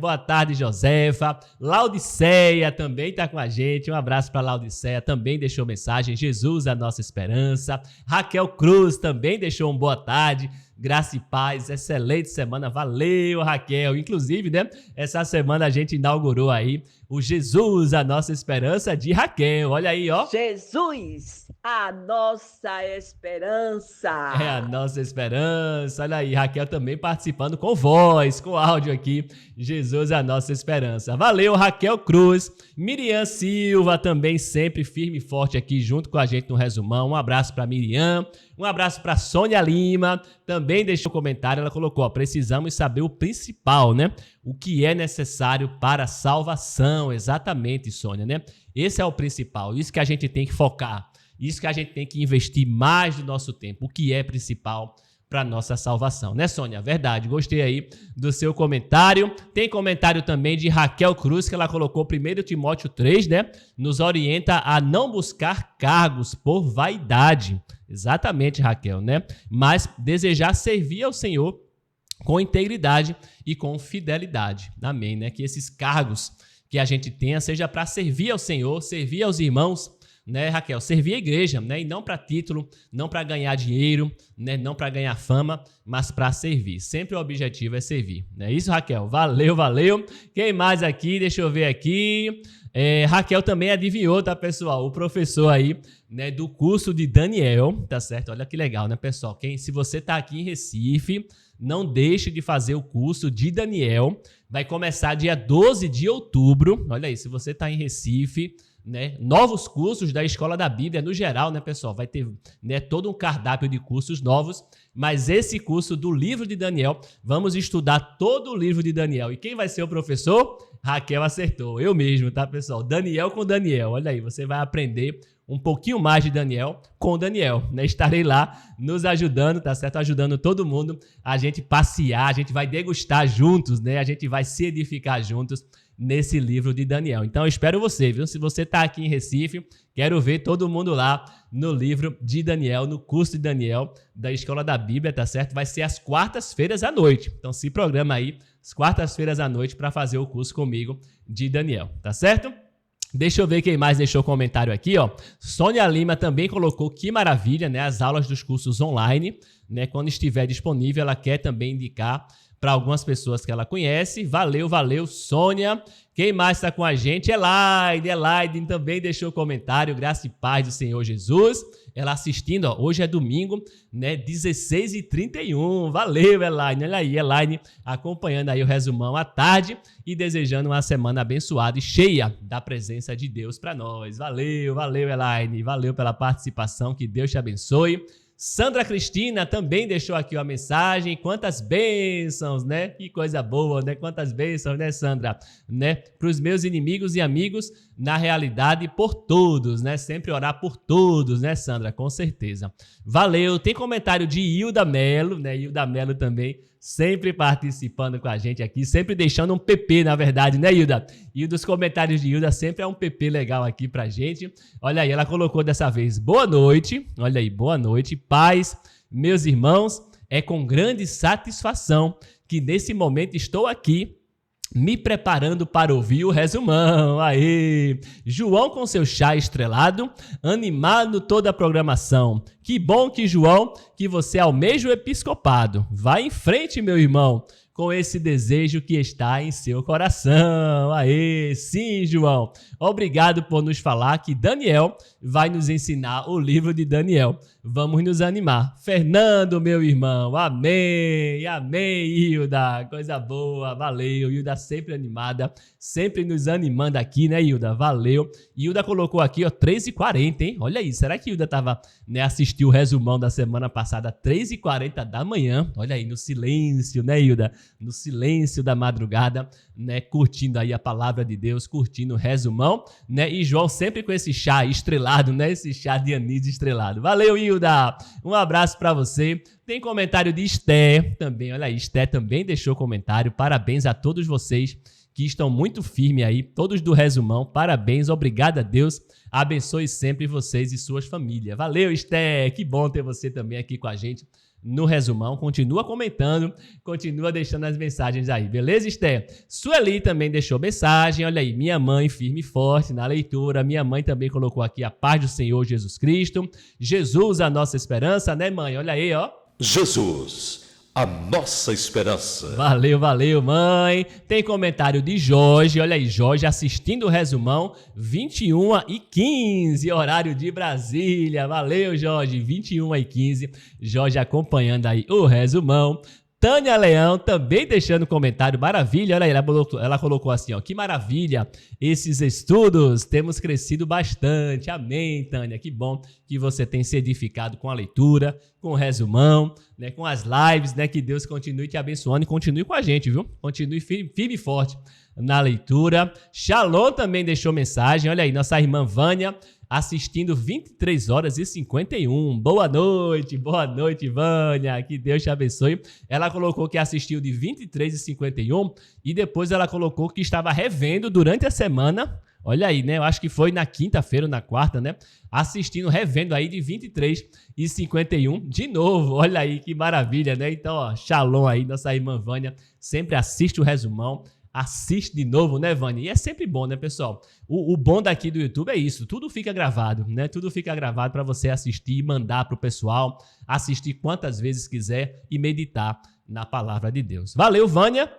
Josefa. Laudiceia também tá com a gente. Um abraço para Laudiceia, também deixou mensagem. Jesus, a nossa esperança. Raquel Cruz também deixou um boa tarde. Graça e paz, excelente semana. Valeu, Raquel. Inclusive, né, essa semana a gente inaugurou aí o Jesus, a nossa esperança de Raquel. Olha aí, ó. Jesus, a nossa esperança. É a nossa esperança. Olha aí, Raquel também participando com voz, com áudio aqui. Jesus, a nossa esperança. Valeu, Raquel Cruz. Miriam Silva também sempre firme e forte aqui junto com a gente no resumão. Um abraço para Miriam. Um abraço para Sônia Lima. Também deixou um comentário. Ela colocou, ó, precisamos saber o principal, né? O que é necessário para a salvação. Exatamente, Sônia, né? Esse é o principal. Isso que a gente tem que focar. Isso que a gente tem que investir mais do nosso tempo. O que é principal para nossa salvação, né, Sônia? Verdade, gostei aí do seu comentário. Tem comentário também de Raquel Cruz, que ela colocou 1 Timóteo 3, né? Nos orienta a não buscar cargos por vaidade. Exatamente, Raquel, né? Mas desejar servir ao Senhor com integridade e com fidelidade. Amém, né? Que esses cargos que a gente tenha seja para servir ao Senhor, servir aos irmãos, né, Raquel? Servir a igreja, né? E não para título, não para ganhar dinheiro, né? Não para ganhar fama, mas para servir. Sempre o objetivo é servir. Não é isso, Raquel? Valeu, valeu. Quem mais aqui? Deixa eu ver aqui. Raquel também adivinhou, tá, pessoal? O professor aí, né, do curso de Daniel, tá certo? Olha que legal, né, pessoal? Se você tá aqui em Recife, não deixe de fazer o curso de Daniel. Vai começar dia 12 de outubro. Olha aí, se você tá em Recife, né, novos cursos da Escola da Bíblia no geral, né, pessoal? Vai ter, né, todo um cardápio de cursos novos, mas esse curso do livro de Daniel, vamos estudar todo o livro de Daniel. E quem vai ser o professor? Raquel acertou, eu mesmo, tá, pessoal? Daniel com Daniel, olha aí, você vai aprender um pouquinho mais de Daniel com Daniel, né? Estarei lá nos ajudando, tá certo? Ajudando todo mundo, a gente passear, a gente vai degustar juntos, né? A gente vai se edificar juntos nesse livro de Daniel. Então eu espero você, viu? Se você tá aqui em Recife, quero ver todo mundo lá no livro de Daniel, no curso de Daniel da Escola da Bíblia, tá certo? Vai ser às quartas-feiras à noite. Então se programa aí, às quartas-feiras à noite, para fazer o curso comigo de Daniel, tá certo? Deixa eu ver quem mais deixou comentário aqui, ó. Sônia Lima também colocou que maravilha, né? As aulas dos cursos online, né? Quando estiver disponível, ela quer também indicar para algumas pessoas que ela conhece. Valeu, valeu, Sônia. Quem mais está com a gente? Elaine também deixou comentário. Graça e paz do Senhor Jesus. Ela assistindo, ó, hoje é domingo, né, 16h31. Valeu, Elaine. Olha aí, Elaine acompanhando aí o resumão à tarde e desejando uma semana abençoada e cheia da presença de Deus para nós. Valeu, valeu, Elaine. Valeu pela participação. Que Deus te abençoe. Sandra Cristina também deixou aqui uma mensagem. Quantas bênçãos, né? Que coisa boa, né? Quantas bênçãos, né, Sandra? Né? Para os meus inimigos e amigos, na realidade, por todos, né? Sempre orar por todos, né, Sandra? Com certeza. Valeu. Tem comentário de Hilda Melo, né? Hilda Melo também sempre participando com a gente aqui, sempre deixando um PP, na verdade, né, Hilda? E dos comentários de Hilda sempre é um PP legal aqui pra gente. Olha aí, ela colocou dessa vez, boa noite. Olha aí, boa noite, paz, meus irmãos. É com grande satisfação que nesse momento estou aqui me preparando para ouvir o resumão. Aê! João com seu chá estrelado, animado toda a programação. Que bom que, João, que você almeja o episcopado. Vai em frente, meu irmão, com esse desejo que está em seu coração. Aê! Sim, João. Obrigado por nos falar que Daniel vai nos ensinar o livro de Daniel. Vamos nos animar. Fernando, meu irmão, amém, amém, Hilda, coisa boa, valeu, Hilda sempre animada, sempre nos animando aqui, né, Hilda, valeu. Hilda colocou aqui, ó, 3h40, hein, olha aí, será que Hilda tava, né, assistiu o resumão da semana passada, 3h40 da manhã, olha aí, no silêncio, né, Hilda, no silêncio da madrugada, né, curtindo aí a palavra de Deus, curtindo o resumão, né, e João sempre com esse chá estrelado, né, esse chá de anis estrelado, valeu, Hilda, um abraço pra você. Tem comentário de Esté também, olha aí, Esté também deixou comentário, parabéns a todos vocês que estão muito firmes aí, todos do resumão, parabéns, obrigado a Deus, abençoe sempre vocês e suas famílias, valeu, Esté, que bom ter você também aqui com a gente no resumão, continua comentando, continua deixando as mensagens aí, beleza, Esther? Sueli também deixou mensagem, olha aí, minha mãe firme e forte na leitura, minha mãe também colocou aqui a paz do Senhor Jesus Cristo, Jesus a nossa esperança, né, mãe? Olha aí, ó. Jesus, a nossa esperança. Valeu, valeu, mãe. Tem comentário de Jorge, olha aí, Jorge assistindo o resumão, 21h15, horário de Brasília. Valeu, Jorge, 21h15, Jorge acompanhando aí o resumão. Tânia Leão também deixando comentário, maravilha, olha aí, ela colocou assim, ó, que maravilha, esses estudos, temos crescido bastante, amém, Tânia, que bom que você tem se edificado com a leitura, com o resumão, né, com as lives, né, que Deus continue te abençoando e continue com a gente, viu, continue firme e forte na leitura. Shalom também deixou mensagem. Olha aí, nossa irmã Vânia assistindo 23 horas e 51. Boa noite, Vânia. Que Deus te abençoe. Ela colocou que assistiu de 23 e 51 e depois ela colocou que estava revendo durante a semana. Olha aí, né? Eu acho que foi na quinta-feira ou na quarta, né? Assistindo, revendo aí de 23 e 51 de novo. Olha aí que maravilha, né? Então, ó, shalom aí, nossa irmã Vânia. Sempre assiste o resumão. Assiste de novo, né, Vânia? E é sempre bom, né, pessoal? O bom daqui do YouTube é isso. Tudo fica gravado, né? Tudo fica gravado para você assistir e mandar pro pessoal. Assistir quantas vezes quiser e meditar na palavra de Deus. Valeu, Vânia!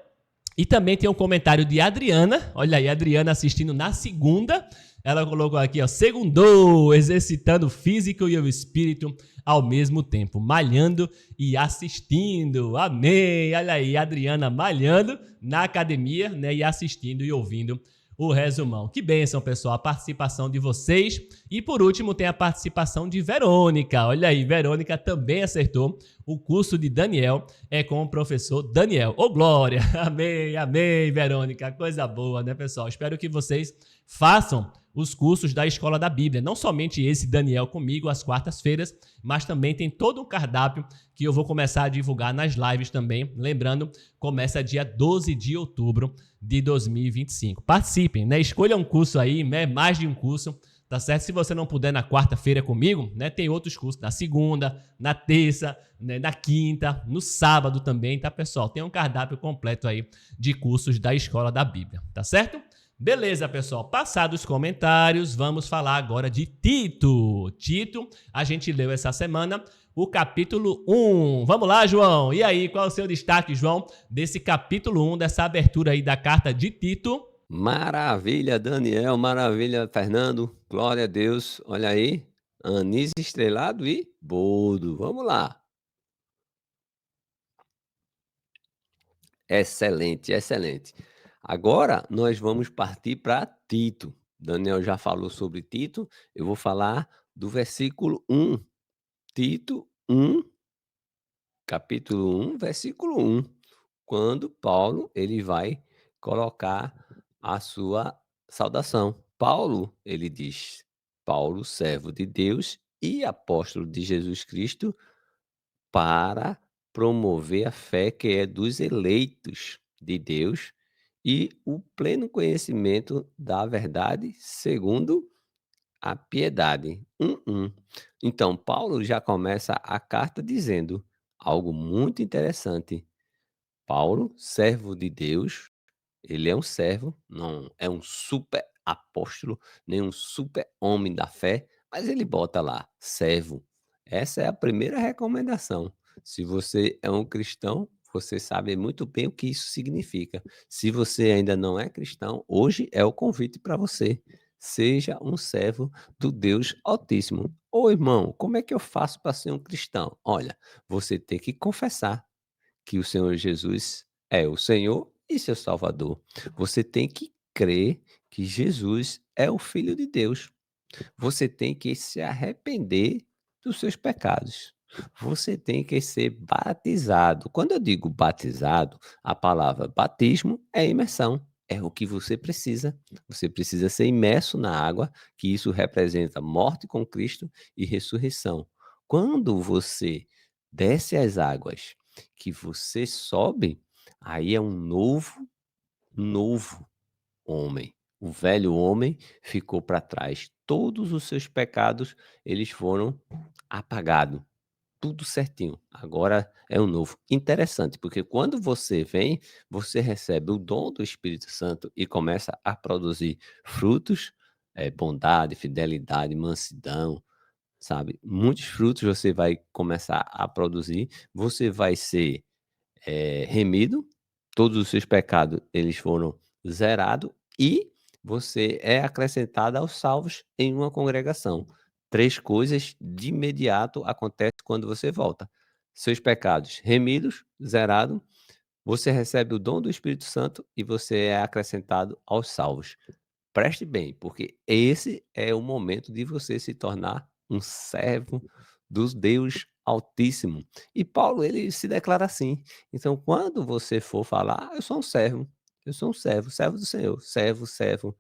E também tem um comentário de Adriana. Olha aí, Adriana assistindo na segunda. Ela colocou aqui, ó, segundou, exercitando o físico e o espírito ao mesmo tempo, malhando e assistindo. Amém! Olha aí, Adriana malhando na academia, né, e assistindo e ouvindo o resumão. Que bênção, pessoal, a participação de vocês. E por último tem a participação de Verônica. Olha aí, Verônica também acertou. O curso de Daniel é com o professor Daniel. Ô, glória! Amém, amém, Verônica. Coisa boa, né, pessoal? Espero que vocês façam os cursos da Escola da Bíblia. Não somente esse Daniel comigo às quartas-feiras, mas também tem todo um cardápio que eu vou começar a divulgar nas lives também. Lembrando, começa dia 12 de outubro de 2025. Participem, né? Escolha um curso aí, né? Mais de um curso, tá certo? Se você não puder na quarta-feira comigo, né? Tem outros cursos na segunda, na terça, né? Na quinta, no sábado também, tá, pessoal? Tem um cardápio completo aí de cursos da Escola da Bíblia, tá certo? Beleza, pessoal. Passados os comentários, vamos falar agora de Tito. Tito, a gente leu essa semana o capítulo 1. Vamos lá, João. E aí, qual é o seu destaque, João, desse capítulo 1, dessa abertura aí da carta de Tito? Maravilha, Daniel, maravilha, Fernando, glória a Deus. Olha aí, anis estrelado e boldo. Vamos lá. Excelente, excelente. Agora nós vamos partir para Tito. Daniel já falou sobre Tito, eu vou falar do versículo 1. Tito 1, capítulo 1, versículo 1. Quando Paulo ele vai colocar a sua saudação. Paulo, ele diz: Paulo, servo de Deus e apóstolo de Jesus Cristo, para promover a fé que é dos eleitos de Deus e o pleno conhecimento da verdade segundo a piedade. 1:1. Então, Paulo já começa a carta dizendo algo muito interessante. Paulo, servo de Deus, ele é um servo, não é um super apóstolo, nem um super homem da fé, mas ele bota lá, servo. Essa é a primeira recomendação. Se você é um cristão, você sabe muito bem o que isso significa. Se você ainda não é cristão, hoje é o convite para você. Seja um servo do Deus Altíssimo. Ô irmão, como é que eu faço para ser um cristão? Olha, você tem que confessar que o Senhor Jesus é o Senhor e seu Salvador. Você tem que crer que Jesus é o Filho de Deus. Você tem que se arrepender dos seus pecados. Você tem que ser batizado. Quando eu digo batizado, a palavra batismo é imersão. É o que você precisa. Você precisa ser imerso na água, que isso representa morte com Cristo e ressurreição. Quando você desce as águas, que você sobe, aí é um novo homem. O velho homem ficou para trás. Todos os seus pecados, eles foram apagados. Tudo certinho. Agora é um novo. Interessante, porque quando você vem, você recebe o dom do Espírito Santo e começa a produzir frutos, bondade, fidelidade, mansidão, sabe? Muitos frutos você vai começar a produzir. Você vai ser remido, todos os seus pecados eles foram zerados e você é acrescentado aos salvos em uma congregação. 3 coisas de imediato acontecem quando você volta. Seus pecados remidos, zerado, você recebe o dom do Espírito Santo e você é acrescentado aos salvos. Preste bem, porque esse é o momento de você se tornar um servo dos Deus Altíssimo. E Paulo, ele se declara assim. Então, quando você for falar: eu sou um servo, Eu sou um servo, servo do Senhor, servo, servo.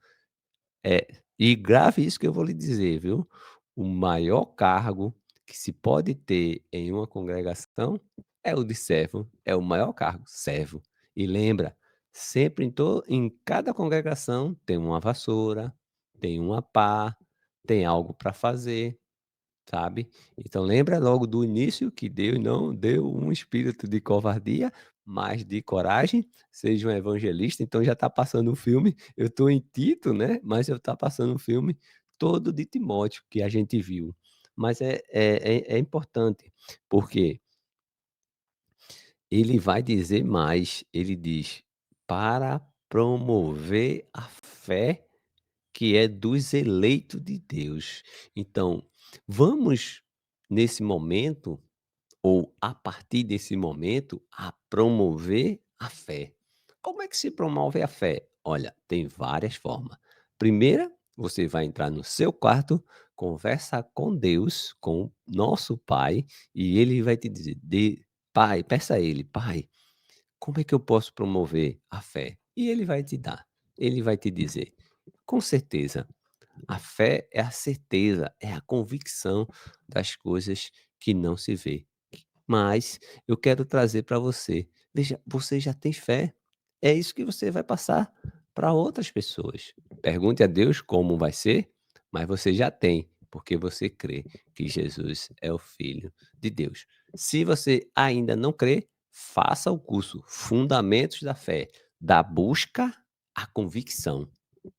É, e grave isso que eu vou lhe dizer, viu? O maior cargo que se pode ter em uma congregação é o de servo, é o maior cargo, servo. E lembra, sempre em cada congregação tem uma vassoura, tem uma pá, tem algo para fazer, sabe? Então lembra logo do início que Deus não deu um espírito de covardia, mas de coragem. Seja um evangelista. Então já está passando um filme. Eu estou em Tito, né? Mas eu está passando um filme todo de Timóteo que a gente viu. Mas é importante, porque ele vai dizer mais. Ele diz para promover a fé que é dos eleitos de Deus. Então, vamos nesse momento, ou a partir desse momento, a promover a fé. Como é que se promove a fé? Olha, tem várias formas. Primeira, você vai entrar no seu quarto, conversa com Deus, com o nosso Pai, e ele vai te dizer, Pai, peça a ele, Pai, como é que eu posso promover a fé? E ele vai te dar, ele vai te dizer, com certeza. A fé é a certeza, é a convicção das coisas que não se vê. Mas eu quero trazer para você, veja, você já tem fé. É isso que você vai passar para outras pessoas. Pergunte a Deus como vai ser, mas você já tem, porque você crê que Jesus é o Filho de Deus. Se você ainda não crê, faça o curso Fundamentos da Fé, da busca à convicção.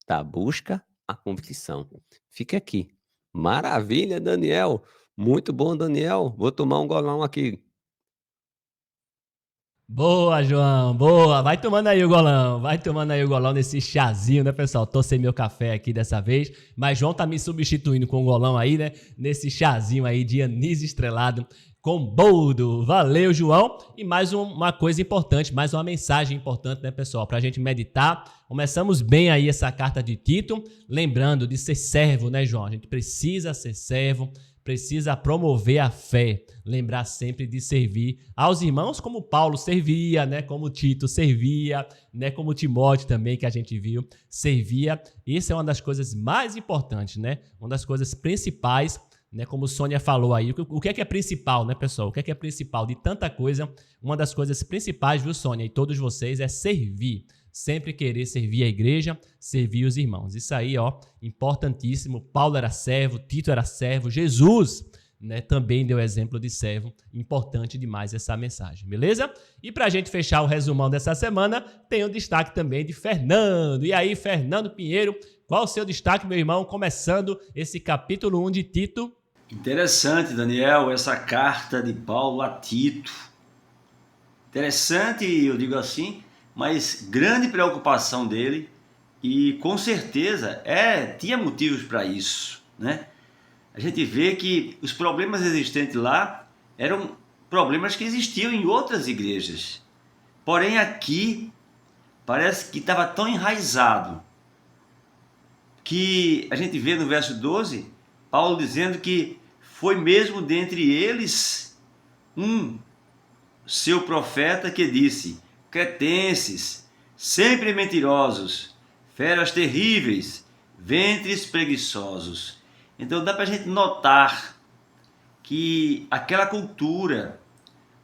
Da busca à convicção. Fica aqui. Maravilha, Daniel. Muito bom, Daniel. Vou tomar um golão aqui. Boa, João, boa. Vai tomando aí o golão, vai tomando aí o golão nesse chazinho, né, pessoal? Tô sem meu café aqui dessa vez, mas João tá me substituindo com o golão aí, né? Nesse chazinho aí de anis estrelado com boldo. Valeu, João. E mais uma coisa importante, mais uma mensagem importante, né, pessoal? Pra gente meditar. Começamos bem aí essa carta de Tito, lembrando de ser servo, né, João? A gente precisa ser servo, precisa promover a fé, lembrar sempre de servir aos irmãos como Paulo servia, né, como Tito servia, né, como Timóteo também, que a gente viu, servia. Isso é uma das coisas mais importantes, né? Uma das coisas principais, né, como Sônia falou aí. O que é principal, né, pessoal? O que é principal de tanta coisa? Uma das coisas principais, viu, Sônia, e todos vocês, é servir. Sempre querer servir a igreja, servir os irmãos. Isso aí, ó, importantíssimo. Paulo era servo, Tito era servo, Jesus, né, também deu exemplo de servo. Importante demais essa mensagem, beleza? E pra gente fechar o resumão dessa semana, tem o destaque também de Fernando. E aí, Fernando Pinheiro, qual o seu destaque, meu irmão, começando esse capítulo 1 de Tito? Interessante, Daniel, essa carta de Paulo a Tito. Interessante, eu digo assim, mas grande preocupação dele e com certeza tinha motivos para isso, né? A gente vê que os problemas existentes lá eram problemas que existiam em outras igrejas. Porém aqui parece que estava tão enraizado que a gente vê no verso 12, Paulo dizendo que foi mesmo dentre eles um seu profeta que disse: cretenses, sempre mentirosos, feras terríveis, ventres preguiçosos. Então dá para a gente notar que aquela cultura,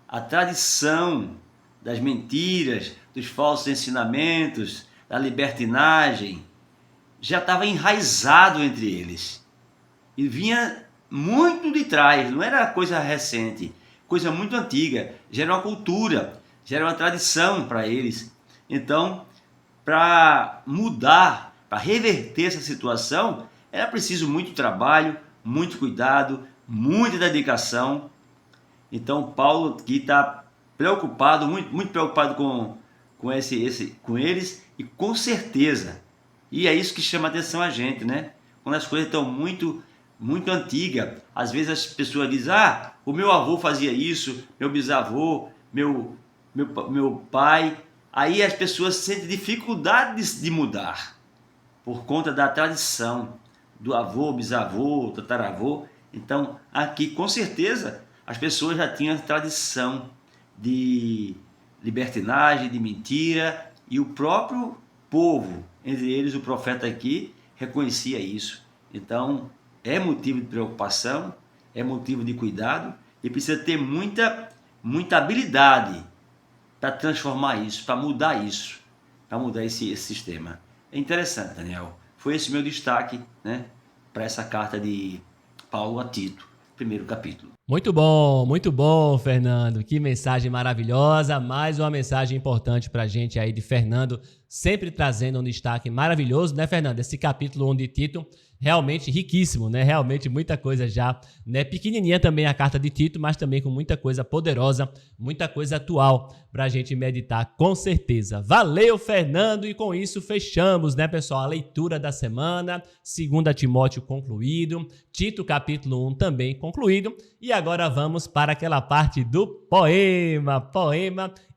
a tradição das mentiras, dos falsos ensinamentos, da libertinagem, já estava enraizado entre eles. E vinha muito de trás, não era coisa recente, coisa muito antiga, já era uma cultura, já era uma tradição para eles. Então, para mudar, para reverter essa situação, era preciso muito trabalho, muito cuidado, muita dedicação. Então, Paulo aqui está preocupado, muito preocupado com eles, e com certeza, e é isso que chama a atenção a gente, né? Quando as coisas estão muito antigas, às vezes as pessoas dizem: o meu avô fazia isso, meu bisavô, meu pai. Aí as pessoas sentem dificuldade de mudar por conta da tradição do avô, bisavô, tataravô. Então aqui com certeza as pessoas já tinham tradição de libertinagem, de mentira, E o próprio povo, entre eles o profeta aqui, reconhecia isso. Então, é motivo de preocupação, é motivo de cuidado e precisa ter muita habilidade para transformar isso, para mudar isso, para mudar esse sistema. É interessante, Daniel. Foi esse meu destaque, né, para essa carta de Paulo a Tito, primeiro capítulo. Muito bom, Fernando. Que mensagem maravilhosa. Mais uma mensagem importante pra gente aí de Fernando, sempre trazendo um destaque maravilhoso, né, Fernando? Esse capítulo 1 de Tito, realmente riquíssimo, né? Realmente muita coisa já, né? Pequenininha também a carta de Tito, mas também com muita coisa poderosa, muita coisa atual pra gente meditar, com certeza. Valeu, Fernando, e com isso fechamos, né, pessoal? A leitura da semana, 2 Timóteo concluído, Tito capítulo 1 também concluído, e agora vamos para aquela parte do poema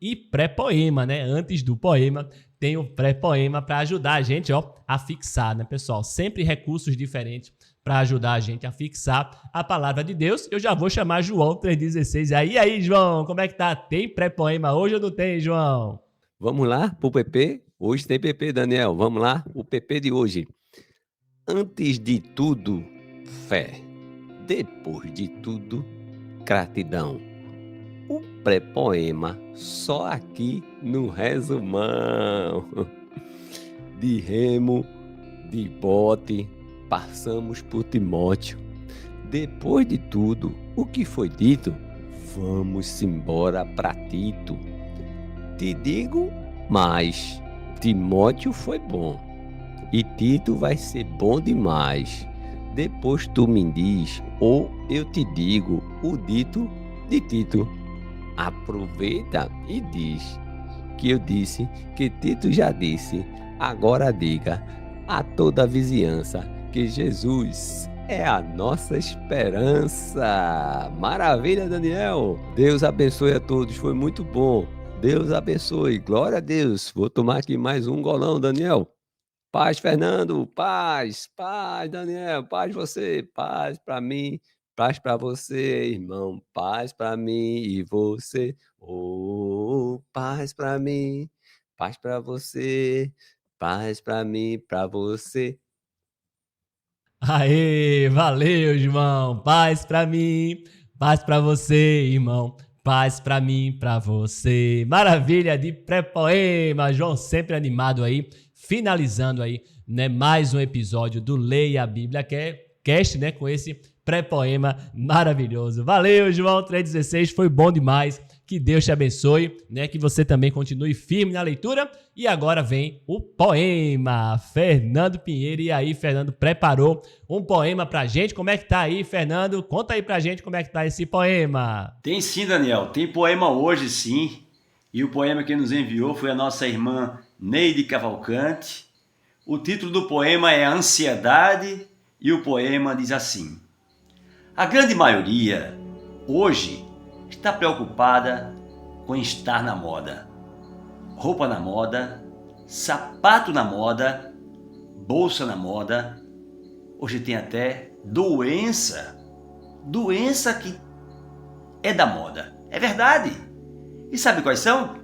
e pré-poema, né? Antes do poema, tem o pré-poema para ajudar a gente, a fixar, né, pessoal? Sempre recursos diferentes para ajudar a gente a fixar a palavra de Deus. Eu já vou chamar João 3,16. Aí, João, como é que tá? Tem pré-poema hoje ou não tem, João? Vamos lá pro PP? Hoje tem PP, Daniel. Vamos lá, o PP de hoje. Antes de tudo, fé. Depois de tudo, gratidão. O pré-poema só aqui no resumão. De remo, de bote, passamos por Timóteo. Depois de tudo o que foi dito, vamos embora para Tito. Te digo mais, Timóteo foi bom e Tito vai ser bom demais. Depois tu me diz, ou eu te digo o dito de Tito. Aproveita e diz que eu disse, que Tito já disse. Agora diga a toda a vizinhança que Jesus é a nossa esperança. Maravilha, Daniel. Deus abençoe a todos, foi muito bom. Deus abençoe, glória a Deus. Vou tomar aqui mais um golão, Daniel. Paz, Fernando, paz, Daniel, paz você, paz para mim, paz para você, irmão, paz para mim e você, paz para mim, paz para você, paz para mim, para você. Aê, valeu, João. Paz pra mim, paz pra você, irmão. Paz pra mim, pra você. Maravilha de pré-poema. João sempre animado aí, finalizando aí, né, mais um episódio do Leia a Bíblia Cast, né, com esse pré-poema maravilhoso. Valeu, João 3,16, foi bom demais. Que Deus te abençoe, né? Que você também continue firme na leitura. E agora vem o poema. Fernando Pinheiro. E aí, Fernando preparou um poema pra gente. Como é que tá aí, Fernando? Conta aí pra gente como é que tá esse poema. Tem sim, Daniel. Tem poema hoje, sim. E o poema que nos enviou foi a nossa irmã Neide Cavalcante. O título do poema é Ansiedade e o poema diz assim: a grande maioria, hoje, está preocupada com estar na moda. Roupa na moda, sapato na moda, bolsa na moda. Hoje tem até doença que é da moda. É verdade. E sabe quais são?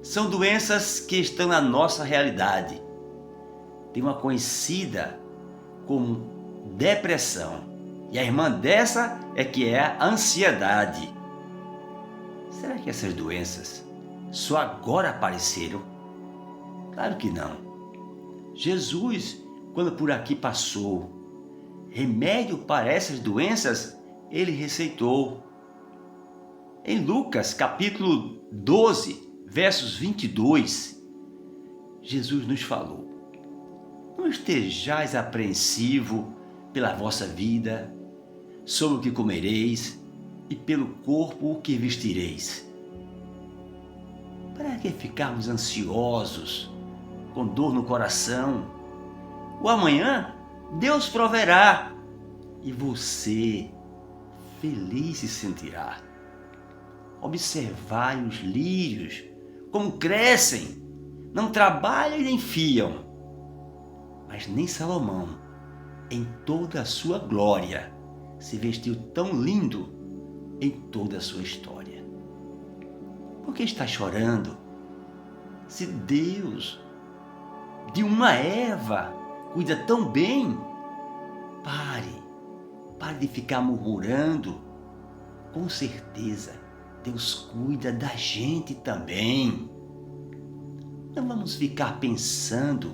São doenças que estão na nossa realidade. Tem uma conhecida como depressão. E a irmã dessa é que é a ansiedade. Será que essas doenças só agora apareceram? Claro que não. Jesus, quando por aqui passou, remédio para essas doenças, ele receitou. Em Lucas, capítulo 12, versos 22, Jesus nos falou: não estejais apreensivo pela vossa vida, sobre o que comereis, e pelo corpo o que vestireis. Para que ficarmos ansiosos, com dor no coração? O amanhã Deus proverá, e você feliz se sentirá. Observai os lírios, como crescem, não trabalham e nem fiam. Mas nem Salomão, em toda a sua glória, se vestiu tão lindo em toda a sua história. Por que está chorando? Se Deus de uma Eva cuida tão bem, pare de ficar murmurando. Com certeza, Deus cuida da gente também. Não vamos ficar pensando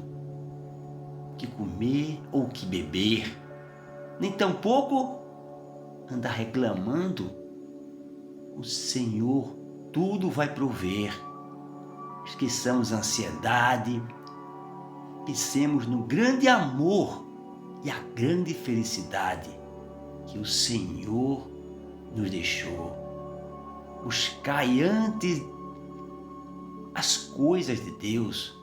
o que comer ou o que beber, nem tampouco andar reclamando. O Senhor tudo vai prover. Esqueçamos a ansiedade, pensemos no grande amor e a grande felicidade que o Senhor nos deixou. Buscai antes as coisas de Deus,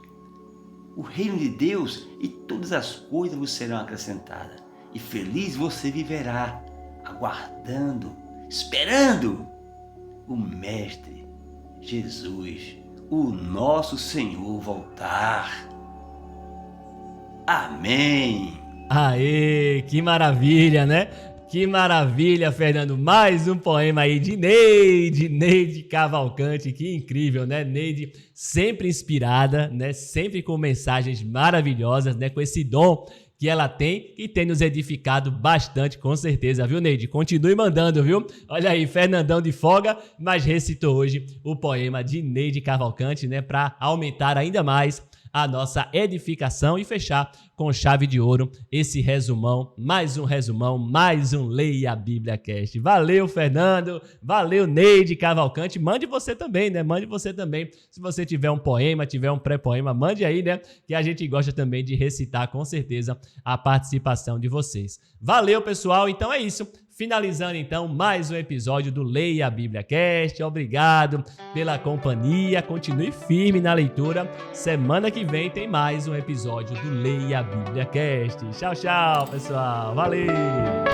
o reino de Deus, e todas as coisas vos serão acrescentadas. E feliz você viverá, aguardando, esperando o Mestre Jesus, o nosso Senhor, voltar. Amém. Aê, que maravilha, né? Que maravilha, Fernando. Mais um poema aí de Neide Cavalcante. Que incrível, né? Neide sempre inspirada, né? Sempre com mensagens maravilhosas, né? Com esse dom que ela tem e tem nos edificado bastante, com certeza, viu, Neide? Continue mandando, viu? Olha aí, Fernandão de folga, mas recitou hoje o poema de Neide Cavalcante, né? Para aumentar ainda mais a nossa edificação e fechar com chave de ouro esse resumão, mais um Leia a Bíblia Cast. Valeu, Fernando, valeu, Neide Cavalcante. Mande você também, né? Mande você também. Se você tiver um poema, tiver um pré-poema, mande aí, né? Que a gente gosta também de recitar, com certeza, a participação de vocês. Valeu, pessoal. Então é isso. Finalizando, então, mais um episódio do Leia a Bíblia Cast. Obrigado pela companhia. Continue firme na leitura. Semana que vem tem mais um episódio do Leia a Bíblia Cast. Tchau, tchau, pessoal. Valeu!